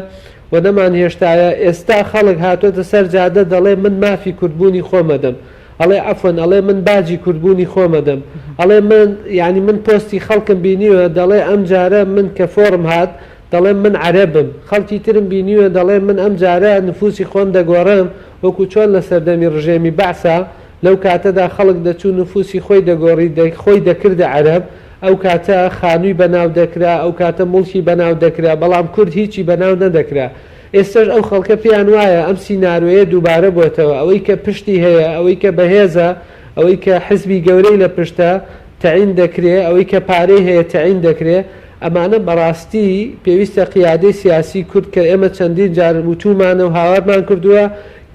و نەمان هێشتایە ئێستا خەڵک هاتوۆتە سەر جادە دەڵێ من مافی کوردبوونی خۆمەدەم ئەڵێ عەفوەن ئەڵێ من باجی کوردبوونی خۆمەدەم ئەڵێ من یعنی من پۆستی خەڵکم بینیوە دەڵێ ئەم جارە من کە فۆرم هات دەڵێ من عەرەبم خەڵکی ترم بینیوە دەڵێ من ئەم جارە نفوسی خۆم دەگۆڕم وەکو چۆن لە سەردەمی ڕژێمی بەعسا لەو کاتەدا خەڵک دەچوو نفوسی خۆی دەگۆڕی خۆی دەکردە عەرەب ئەو کاتە خانووی بەناو دەکرا ئەو کاتە مڵکی بەناو دەکرا بەڵام کورد هیچی بەناو نەدەکرا ئێستاش ئەو خەڵکە پێیان وایە ئەم سیناروەیە دووبارە بۆتەوە ئەوەی کە پشتی هەیە ئەوەی کە بەهێزە ئەوەی کە حزبی گەورەی لە پشتە تەعین دەکرێ ئەوەی کە پارەی هەیە تەعین دەکرێ ئەمانە بەڕاستی پێویستە قیادەی سیاسی کورد کە ئێمە چەندین جار وتومانە و هاوارمان کردووە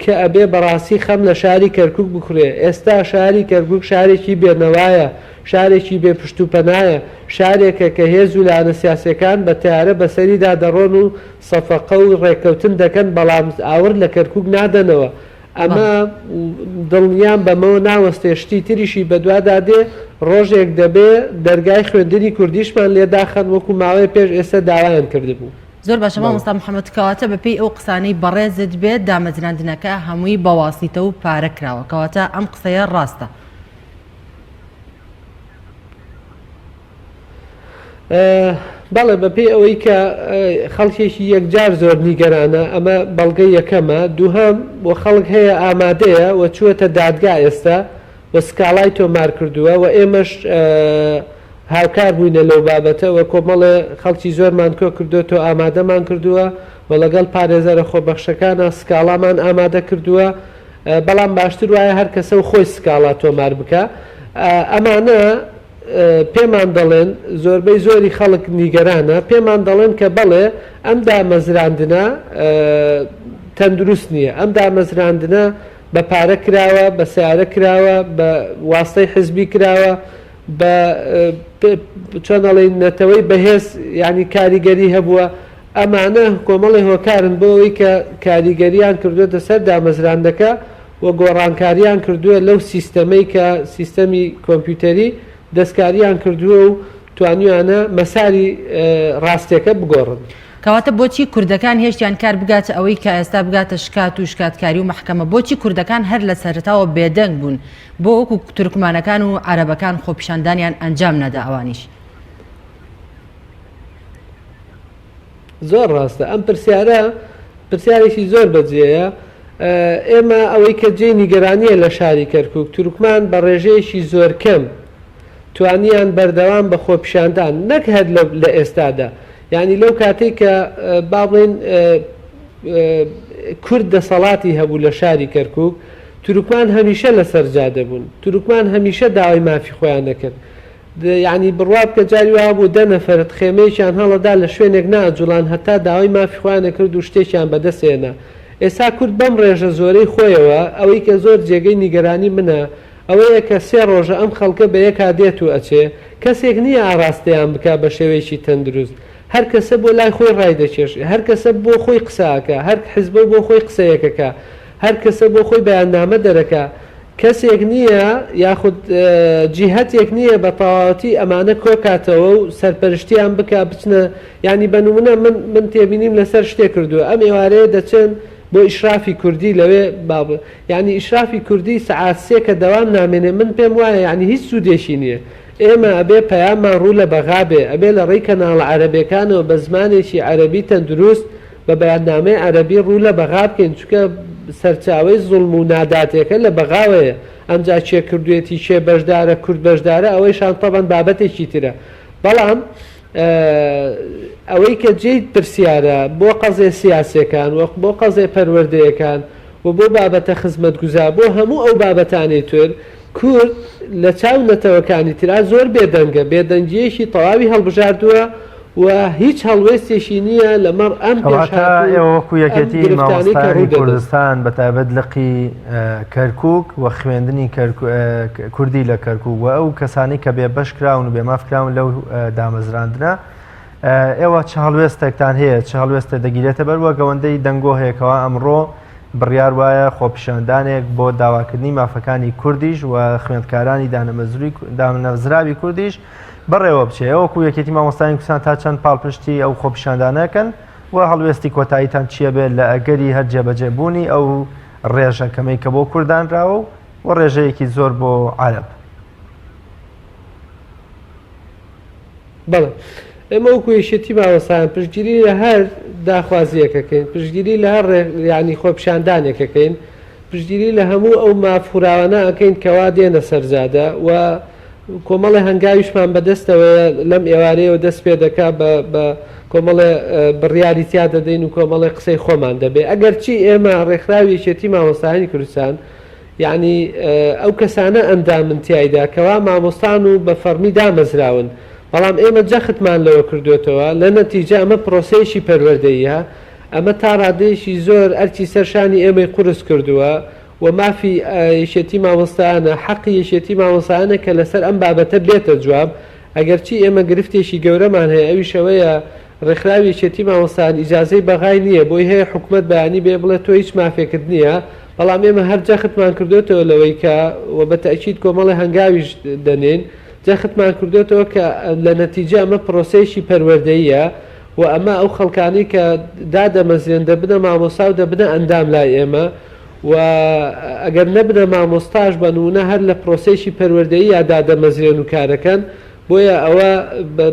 کە ئەبێ بەڕاستی خەم لە شاری کەرکووک بکڕێ ئێستا شاری کەرکووک شارێکی بێنەوایە شارێکی بێ پشتوپەنایە شارێکە کە هێز و لانە سیاسەکان بە تیارە بەسەریدا دەڕۆن و سەفەقە و ڕێکەوتن دەکەن بەڵام ئاور لە کەرکووک نادەنەوە ئەمە دڵنیان بەمەوە ناوەستێشتی تریشی بەدوادا دێ ڕۆژێک دەبێ دەرگای خوێندنی کوردیشمان لێداخەن وەکو ماوەی پێش ئێستا داوایان کردبوو زۆر باشە مامۆستا محەممەد کەواتە بەپێی ئەو قسانەی بەڕێزت بێت دامەزراندنەکە هەمووی بەواسیتە و پارە کراوە کەواتە ئەم قسەیە ڕاستە بەڵێ بەپێی ئەوەی کە خەڵکێکی یەکجار زۆر نیگەرانە ئەمە بەڵگەی یەکەمە دووهەم بۆ خەڵک هەیە ئامادەیە و چووەتە دادگا ئێستا بە سکاڵای تۆمار کردووە و ئێمەش هاوکار بووینە لەو بابەتە و کۆمەڵێ خەڵکی زۆرمان کۆ کردو تۆ ئامادەمان کردووە و لەگەڵ پارێزەرە خۆبەخشەکانە سکاڵامان ئامادە کردووە بەڵام باشتر وایە هەر کەسە و خۆی سکاڵا تۆمار بکە ئەمانە پێمان دەڵێن زۆربەی زۆری خەڵک نیگەرانە پێمان دەڵێن کە بەڵێ ئەم دامەزراندنە تەندروست نییە ئەم دامەزراندنە بە پارە کراوە بە سیارە کراوە بە واستەی حزبی کراوە بە چۆنەڵی نەتەوەی بەهێز ینی کاریگەری هەبووە ئەمانە کۆمەڵی هۆکارن بۆەوەی کە کاریگەریان کردوێتە سەر دامەزراندەکە و گۆڕانکاریان کردووە لەو سیستەمەی کە سیستەمی کۆمپیوتەری دەستکاریان کردووە و توانیانە مەساری ڕاستیەکە بگۆڕن. کەواتە بۆچی کوردەکان هێشتیان کار بگاتە ئەوەی کە ئێستا بگاتە شکات و شکاتکاری و محکەمە بۆچی کوردەکان هەر لە سەرتاوە بێدەنگ بوون بۆ وەکو تورکمانەکان و عەرەبەکان خۆپیشاندانیان ئەنجام نەدا ئەوانیش زۆر ڕاستە ئەم پرسیارێکی زۆر بەجێیە ئێمە ئەوەی کە جێی نیگەرانیە لە شاری کەرکووک تورکمان بە ڕێژەیەکی زۆر کەم توانیان بەردەوام بە خۆپیشاندان نەک هەر لە ئێستادا یعنی لەو کاتێک کە با بڵێن کورد دەسەڵاتی هەبوو لە شاری کەرکووک تورکمان هەمیشە لەسەر جادە بوون تورکمان هەمیشە داوای مافی خۆیان نەکرد یعنی بڕواب کە جاری وا بوو 10 نەفەرت خێمەیەکیان هەڵەدا لە شوێنێک ناجوڵان هەتا داوای مافی خۆیان نەکرد و شتێکیان بەدەستێنا ئێستا کورد بەم ڕێژە زۆرەی خۆیەوە ئەوەی کە زۆر جێگەی نیگەرانی منە ئەوەیە کە 3 ڕۆژە ئەم خەڵکە بە یەکا دێت و ئەچێ کەسێک نییە ئاراستەیان بک بە شێوەیەکی تەندروست هەر کەسە بۆ لای خۆی ڕای دەکێش هەر کەسە بۆ خۆی قساکە هەر حیزبە بۆ خۆی قسەیەکەکە هەر کەسە بۆ خۆی بەیاننامە دەرەکە کەسێک نییە یاخود جیهەتێک نییە بە تەواوەتی ئەمانە کۆکاتەوە و سەرپەرشتیان بک بچنە ینی بەنمونە من تێبینیم لەسەر شتێک کردووە ئەم ئێوارەیە دەچن بۆ ئیشرافی کوردی لەوێ باب ینی ئیشرافی کوردی سەعات 3 کە دەوام نامێنێ من پێم وایە ینی هیچ سوودێکی نییە ئێمە ئەبێ پەیامان ڕوو لە بەغابێ ئەبێ لە ڕێی کەناڵە عەرەبیەکانەوە بە زمانێکی عەرەبی تەندروست بە بەیاننامەی عەرەبی ڕوو لە بەغا بکەین چونکە سەرچاوەی زوڵم و ناداتێکە لە بەغاوەیە ئەمجا چێ کردوێتی چێ بەشدارە کورد بەشدارە ئەوەی شانتەبەن بابەتێکی ترە بەڵام ئەوەی کە جێی پرسیارە بۆ قەزێ سیاسەکان وەک بۆ قەزێ پەروەردەیەکان و بۆ بابەتە خزمەتگوزار بۆ هەموو ئەو بابەتانی تر کورد لە چاو نەتەوەکانی ترا زۆر بێدەنگە بێدەنگیەشی تەواوی هەڵبژاردووە و هیچ هەڵوێستێکی نییە لەمەڕ ئەم وەکو یەکێتی مامۆستای کوردستان بەتابەت لقی کەرکووک و خوێندنی کوردی لە کەرکووک و ئەو کەسانی کە بێ بەشکراون و بێمافکراون لەو دامەزراندنە ئێوە چ هەڵوێستێکتان هەیە چ هەڵوێستە دەگیرێتە بەروە گەوەندەی دەنگۆ هەیەکەوە ئەمڕۆ بڕیار وایە خۆپیشاندانێک بۆ داواکردنی مافەکانی کوردیش و خوێندکارانی دامەزراوی کوردیش بەڕێوە بچێ ئەوەکو یەکێتی مامۆستای کوردستان تا چەند پاڵپشتی ئەو خۆپیشاندانەکەن و هەڵوێستی کۆتاییتان چییە بێت لە ئەگەری هەر جێبەجێبوونی ئەو ڕێژەکەمەی کە بۆ کوردانراوە و ڕێژەیەکی زۆر بۆ عەرەب. بەڵێ ئێمە وەکو یەکێتی مامۆستایان پشتگیری لە هەر داخوازیەکەکەین پشتگیری لە هەر ینی خۆپیشاندانێکەکەین پشتگیری لە هەموو ئەو مافوراوانە ئەەکەین کەوا دێنە سەرجادە و کۆمەڵی هەنگاویشمان بەدەستەوە لەم ئێوارەیەوە دەست پێ دەکا بە کۆمەڵێ بڕیاری تیا دەدەین و کۆمەڵی قسەی خۆمان دەبێ ئەگەر چی ئێمە ڕێکخراوی یەکێتی مامۆستایانی کوردستان یعنی ئەو کەسانە ئەندامن تایدا کەوا مامۆستان و بە فەرمی دامەزراون بەڵام ئێمە جەختمان لەوە کردوێتەوە لە نەتیجە ئەمە پرۆسەیەکی پەروەردەیە ئەمە تا ڕادەیەکی زۆر ئەرکی سەرشانی ئێمەی قورس کردووە و مافی یەکێتی مامۆستایانە حەقی یەکێتی مامۆستایانە کە لەسەر ئەم بابەتە بێتە جواب ئەگەر چی ئێمە گرفتێکی گەورەمان هەیە ئەوی شەوەیە ڕێکخراوی یەکێتی مامۆستایان ئیجازەی بەغای نییە بۆی هەیە حکوومەت بەیانی بێ بڵێت تۆ هیچ مافێکت نییە بەڵام ئێمە هەر جەختمان کردوێتەوە لەوەی کە و بە تەئکید کۆمەڵی هەنگاویش دەنێن جەختمان کردوێتەوە کە لە نەتیجە ئەمە پرۆسەیەکی پەروەردەییە و ئەمە ئەو خەڵکانی کە دادەمەزرێن دەبنە مامۆستا و دەبنە ئەندام لای ئێمە و ئەگەر نەبنە مامۆستاش بە نمونە هەر لە پرۆسەیەکی پەروەردەیی یا دادەمەزرێن و کارەکەن بۆیە ئەوە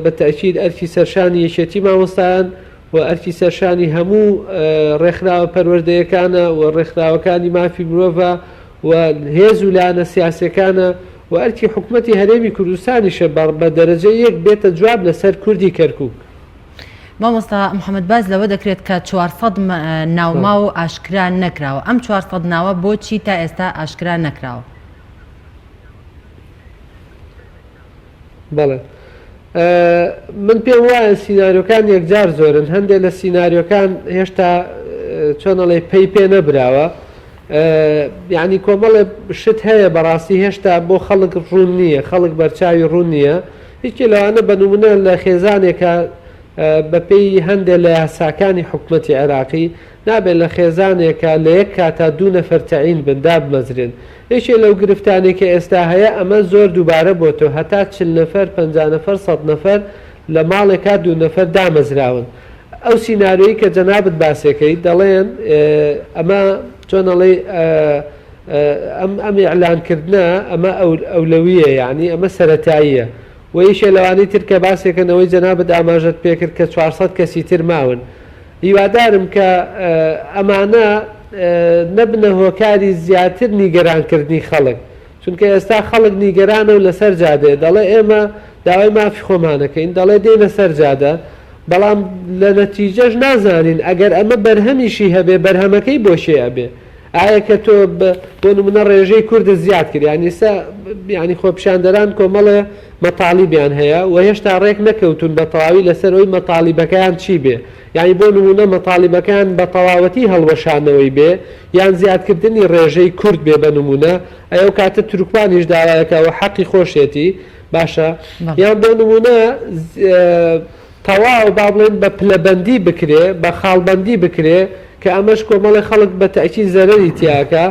بە تەئکید ئەرکی سەرشانی یەکێتی مامۆستایان و ئەرکی سەرشانی هەموو ڕێکخراوە پەروەردەیەکانە و ڕێکخراوەکانی مافی مرۆڤە و هێز و لایەنە سیاسەکانە و ئەرکی حکوومەتی هەرێمی کوردستانیشە بە دەرەجە یەک بێتە جواب لەسەر کوردی کەرکووک. مامۆستا محەممەد باز لەوە دەکرێت کە 400 ناوما و ئاشکرا نەکراوە ئەم 400 ناوە بۆچی تا ئێستا ئاشکرا نەکراوە؟ بەڵێ من پێم وایە سیناریۆکان یەکجار زۆرن هەندێک لە سیناریۆکان هێشتا چۆنەڵێ پێی پێ نەبراوە یعنی کۆمەڵێ شت هەیە بەڕاستی هێشتا بۆ خەڵک ڕوون نییە خەڵک بەرچاوی ڕوون نییە هیچی لەوانە بەنمونە لە خێزانێکە بەپێی هەندێک لە یاساکانی حکومەتی عێراقی نابێت لە خێزانێکە لە یەک کاتا 2 نەفەر تەعین بندا بمەزرێن هیچێ لەو گرفتانێکە ئێستا هەیە ئەمە زۆر دووبارە بۆتەوە هەتا 40 نەفەر 50 نەفەر 100 نەفەر لە ماڵێکا 2 نەفەر دامەزراون ئەو سیناریۆی کە جەنابەت باسێکەی دەڵێن ئەمە چۆنەڵێ ئەم ئیعلانکردنە ئەمە ئەولەویە یعنی ئەمە سەرەتاییە و یەکێ لەوانەی ترکە باسێکەنەوەی جەنابەت ئاماژەت پێکرد کە 400 کەسی تر ماون هیوادارم کە ئەمانە نەبنە هۆکاری زیاتر نیگەرانکردنی خەڵک چونکە ئێستا خەڵک نیگەرانە و لەسەر جادێ دەڵێ ئێمە داوای مافی خۆمانەکەین دەڵێ دێنە سەر جادە بەڵام لە نەتیجەش نازانین ئەگەر ئەمە بەرهەمیشی هەبێ بەرهەمەکەی بۆ شێ بێ ئایا کە تۆ بۆ نمونە ڕێژەی کوردت زیاد کرد ینی خۆپیشاندەران کۆمەڵێ مەتاڵیبیان هەیە و هێشتا ڕێک نەکەوتون بە تەواوی لەسەرەوەی مەتاڵیبەکەیان چی بێ یعنی بۆ نمونە مەتاڵیبەکان بە تەواوەتی هەڵوەشانەوەی بێ یان زیادکردنی ڕێژەی کورد بێ بە نمونە ئەو کاتە تورکمانیش داوایەکەوە حەقی خۆشێتی باشە یان بۆ نمونە تەواو با بڵێن بە پلەبەندی بکرێ بە خاڵبەندی بکرێ کە ئەمەش کۆمەڵی خەڵک بە تەکی زەرەری تیاکە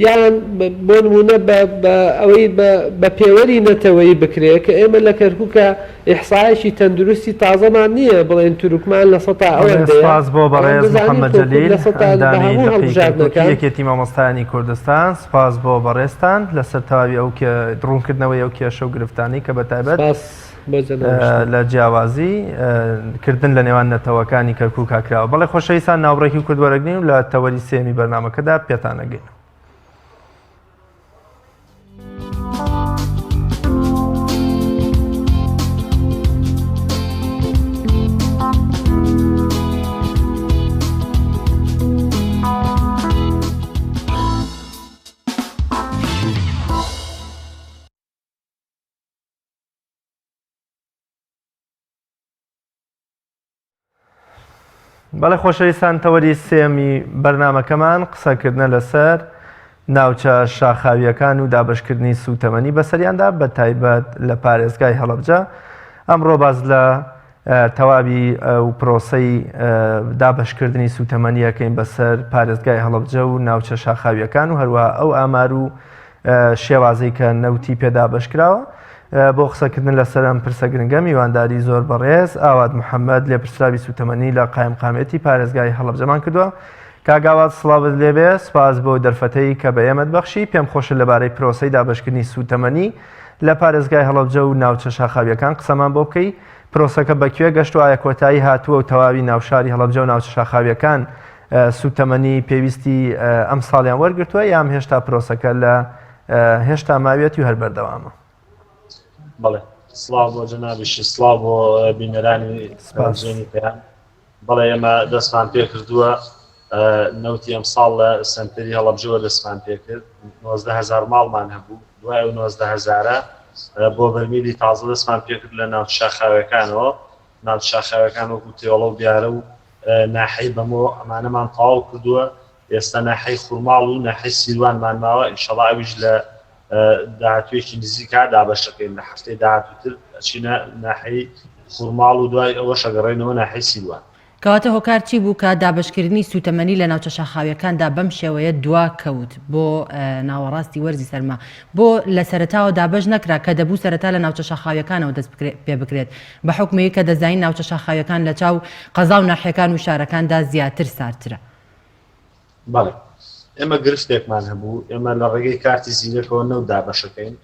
یان بۆ نمونە ئەوەی بە پێوەری نەتەوەی بکرێ کە ئێمە لە کەرکووکە ئیحسایەکی تەندروستی تازەمان نییە بڵێن تورکمان لە سەتا ئەوەندەیە بۆ بەڕێز محەممەد جەلیل یەکێتی مامۆستایانی کوردستان سپاس بۆ بەڕێستان لەسەر تاوی ئەو دڕوونکردنەوەی ئەو کێشە و گرفتانی کە بەتایبەت لە جیاوازی کردن لە نێوان نەتەوەکانی کەرکووک کراوە بەڵێ خۆشەویستان ناوڕێکی کورد وەرەگرین و لە تەوەری سێمی بەرنامەکەدا پێتانەگەین. بەڵێ خۆشەویستان تەوەری سێمی بەرنامەکەمان قسەکردنە لەسەر ناوچە شاخاویەکان و دابشکردنی سوتەمەنی بەسەریاندا بە تایبەت لە پارێزگای هەڵەبجە ئەمڕۆ باز لە تەواوی و پرۆسەی دابشکردنی سوتەمەنیەکەین بەسەر پارێزگای هەڵەبجە و ناوچە شاخاویەکان و هەروە ئەو ئامار و شێوازەی کە نەوتی پێدا بەشکراوە بۆ قسەکردن لەسەر ئەم پرسە گرنگە میوانداری زۆر بەڕێز ئاوات محەممەد لێپرسراوی سوتەمەنی لە قایمقامێتی پارێزگای هەڵەبجەمان کردووە کاگاوات سڵاوت لێبێ سپاس بۆ دەرفەتەی کە بە ئێمەت بەخشی پێم خۆشە لەبارەی پرۆسەی دابشکردنی سوتەمەنی لە پارێزگای هەڵەبجە و ناوچە شاخاویەکان قسەمان بۆ بکەی پرۆسەکە بەکوێ گەشت و ئایا کۆتایی هاتووە و تەواوی ناوشاری هەڵەبجە و ناوچە شاخاویەکان سوتەمەنی پێویستی ئەم ساڵیان وەرگرتووە یام هێشتا پرۆسەکە لە هێشتا ماوێتی و هەر بەردەوامە. بەڵێ سڵاو بۆ جەنابیشی سڵاو بۆ بینەرانی سپاسێنی پێیان بەڵێ ئێمە دەستمان پێ کردووە نەوتی ئەم ساڵ لە سنتەری هەڵەبجەوە دەستمان پێ کرد 90,000 ماڵمان هەبوو دوای ئەو 90,000 بۆ بەرمیلی تازە دەستمان پێ کرد لە ناوچە شاخاویەکانەوە ناوچە شاخاویەکان وەکو تێوەڵە و دیارە و ناحەی بەمەوە ئەمانەمان تەواو کردووە ئێستا ناحەی خوورماڵ و ناحەی سیروانمان ماوە ئینشەڵڵا ئەویش لە داهاتوێکی نزیکا دابەشەکەین لە هەفتەی داهاتووتر ئەچینە ناحەی خوورماڵ و دوای ئەوە شەگەڕێنەوە ناحەی سیروان. کەواتە هۆکار چی بوو کە دابشکردنی سوتەمەنی لە ناوچە شاخاویەکاندا بەم شێوەیە دوا کەوت بۆ ناوەڕاستی وەرزی سەرما بۆ لە سەرەتاوە دابش نەکرا کە دەبوو سەرەتا لە ناوچە شاخاویەکانەوە دەست پێ بکرێت بە حکمەیە کە دەزانین ناوچە شاخاویەکان لە چاو قەزا و ناحیەکان و شارەکاندا زیاتر سارترە. بەڵێ ئێمە گرفتێکمان هەبوو ئێمە لە ڕێگەی کارتی زیرەکەوە نەوت دابەشەکەین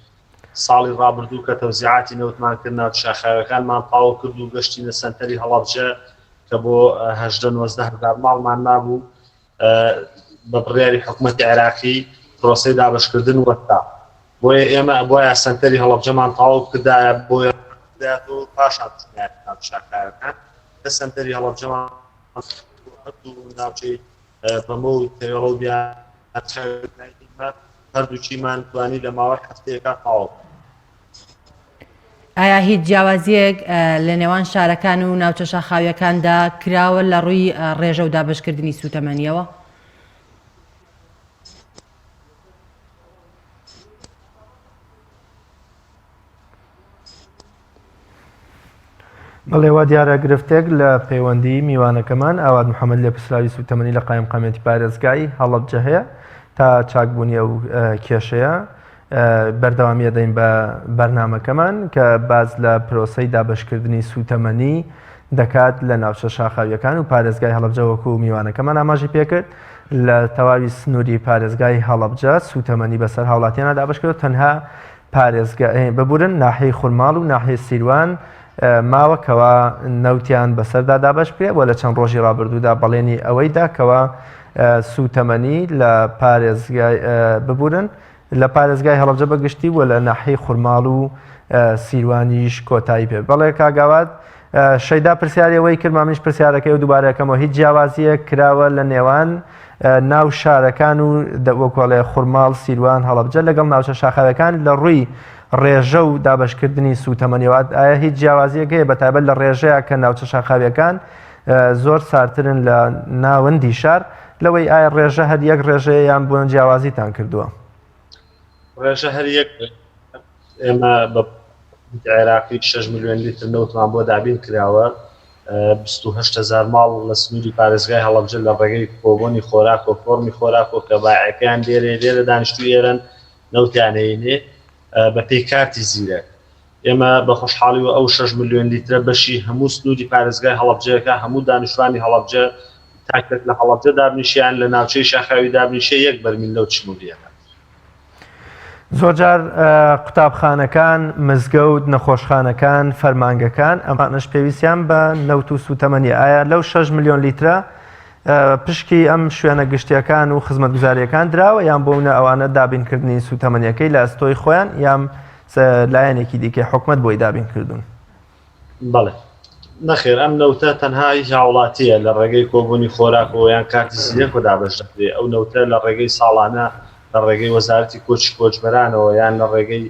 ساڵی ڕابردوو کە تەوزیعاتی نەوتمان کرد ناوچە شاخاویەکانمان تەواو کرد و گەشتینە سەنتەری هەڵەبجە کە بۆ 19,000 ماڵمان نابوو بە بڕیاری حکوومەتی عێراقی پرۆسەی دابشکردن وەستا بۆیە ئێمە بۆیە سەنتەری هەڵەبجەمان تەواو کردایە بۆیە پاشان ناوچە شاخاویەکان کە سەنتەری هەڵەبجەمان ناوچەی بەمە و تێوەڵە و بیان هەردووچیمان توانی لە ماوەی هەفتەیەکە تەواو. ئایا هیچ جیاوازیەک لە نێوان شارەکان و ناوچە شاخاویەکاندا کراوە لە ڕووی ڕێژە و دابشکردنی سوتەمەنیەوە؟ بەڵێ وا دیارە گرفتێک لە پەیوەندی میوانەکەمان ئاواد محەممەد لێ پسراوی سوتەمەنی لە قایم قامێتی پارێزگای هەڵەبجە هەیە تا چاکبوونیە و کێشەیە بەردەوامیە دەین بە بەرنامەکەمان کە باز لە پرۆسەی دابشکردنی سوتەمەنی دەکات لە ناوچە شاخاویەکان و پارێزگای هەڵەبجە وەکو میوانەکەمان ئاماژی پێکرد لە تەواوی سنووری پارێزگای هەڵەبجە سوتەمەنی بەسەر هاوڵاتیانە دابشکرد تەنها پارێزگای ببورن ناحەی خورماڵ و ناحەی سیروان ماوەکەوە نەوتیان بەسەردا دابش بکرێ بۆ لە چەند ڕۆژی ڕابردوودا بەڵێنی ئەوەیدا کەوە سوتەمەنی لە پارێزگای ببورن لە پارێزگای هەڵەبجە بەگشتی و لە ناحەی خورماڵ و سیروانیش کۆتایی پێ بەڵێ کاگاوات شەیدا پرسیارەوەی کرد مامنیش پرسیارەکەی و دووبارەکەمەوە هیچ جیاوازیە کراوە لە نێوان ناو شارەکان و وەکوڵێ خورماڵ سیروان هەڵەبجە لەگەڵ ناوچە شاخاوەکان لە ڕووی ڕێژە و دابشکردنی سوتەمەنیوات ئایا هیچ جیاوازیەکەیە بەتایبەت لە ڕێژەیە کە ناوچە شاخاویەکان زۆر سارترن لە ناوەندی شار لەوەی ئایا ڕێژە هەر یەک ڕێژەیە یان بۆن جیاوازیتان کردووە ڕێژە هەر یەک ئێمە بە عێراقی 6 میلیۆن لیتر نەوتمان بۆ دابین کراوە 28,000 ماڵ لە سنووری پارێزگای هەڵەبجە لە ڕێگەی کۆبوونی خۆراک و فۆرمی خۆراک و کە بایعەکان لێرە دانیشتووی ئێرەن نەوتیانەینێ بە پێی کارتی زیرەک ئێمە بە خۆشحاڵی و ئەو 6 میلیۆن لیترە بەشی هەموو سنووری پارێزگای هەڵەبجەکە هەموو دانیشتوانی هەڵەبجە تاکێک لە هەڵەبجە دابنیشیان لە ناوچەی شاخاوی دابنیشە 1 بەرمیل لەو چمولیەکە زۆرجار قوتابخانەکان مزگەوت نەخۆشخانەکان فەرمانگەکان ئەمانش پێویستیان بە نەوت و سوتەمەنی ئایا لەو 6 میلیۆن لیترە پشکی ئەم شوێنە گشتیەکان و خزمەتگوزاریەکان درراوە یان بۆونە ئەوانە دابینکردنی سوتەمەنیەکەی لە ئەستۆی خۆیان یان لایەنێکی دیکە حکومت بۆی دابین کردوون بەڵێ نەخێر ئەم نەوتە تەنها هیچ هاوڵاتیە لە ڕێگەی کۆبوونی خۆراکەوە یان کارتی زیرەک و دابش دەکرێت ئەو نەوتە لە ڕێگەی ساڵانە لە ڕێگەی وەزارەتی کۆچی کۆچبەرانەوە یان لە ڕێگەی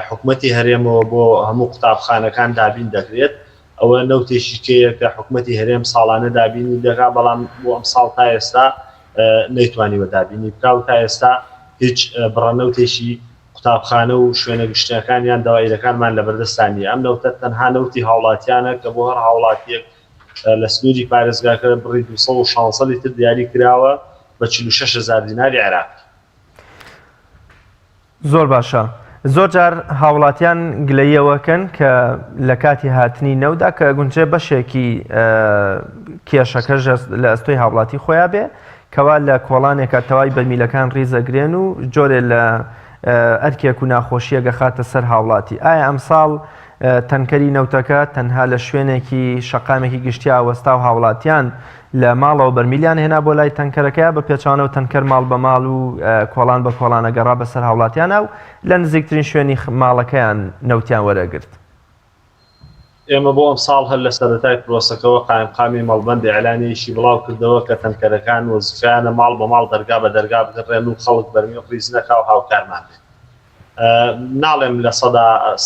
حکومەتی هەرێمەوە بۆ هەموو قوتابخانەکان دابین دەکرێت ئەوە نەوتێکی کەیە کە حکومەتی هەرێم ساڵانە دابینی دەکا بەڵام بۆ ئەم ساڵ تا ئێستا نەیتوانیوە دابینی بکا و تا ئێستا هیچ بڕەنەوتێکی قوتابخانە و شوێنە گشتیەکانیان داوایرەکانمان لە بەردەستانی ئەم نەوتە تەنها نەوتی هاوڵاتیانە کە بۆ هەر هاوڵاتیەک لە سنووری پارێزگاکە بڕی 260 لیتر دیاری کراوە بە 46,000 دیناری عێراقی زۆر باشە زۆر جار هاوڵاتیان گلەیەوەکەن کە لە کاتی هاتنی نەودا کە گونجێ بەشێکی کێشەکەش لە ئەستۆی هاوڵاتی خۆیان بێ کەوا لە کۆڵانێکە تەواوی بەرمیلەکان ڕیزەگرێن و جۆرێ لە ئەرکێک و ناخۆشیەگە خاتە سەر هاوڵاتی ئایا ئەمساڵ تەنکەری نەوتەکە تەنها لە شوێنێکی شەقامێکی گشتی ئاوەستا و هاوڵاتیان لە ماڵەوە بەرمیلیان هێنا بۆ لای تەنکەرەکەی بە پێچوانە و تەنکەر ماڵ بە ماڵ و کۆڵان بە کۆڵانە گەڕا بەسەر هاوڵاتیانە و لە نزیکترین شوێنی ماڵەکەیان نەوتیان وەرەگرت ئێمە بۆ ئەم ساڵ هەر لە سەرەتای پرۆسەکەەوە قایمقامی مەڵبەندی ئەلانیشی بڵاو کردەوە کە تەنکەرەکان وەزیفیانە ماڵ بە ماڵ دەرگا بە دەرگا بگەڕێن و خەڵک بەرمی ڕیز نەکا و هاوکارمان بێت ناڵێم لە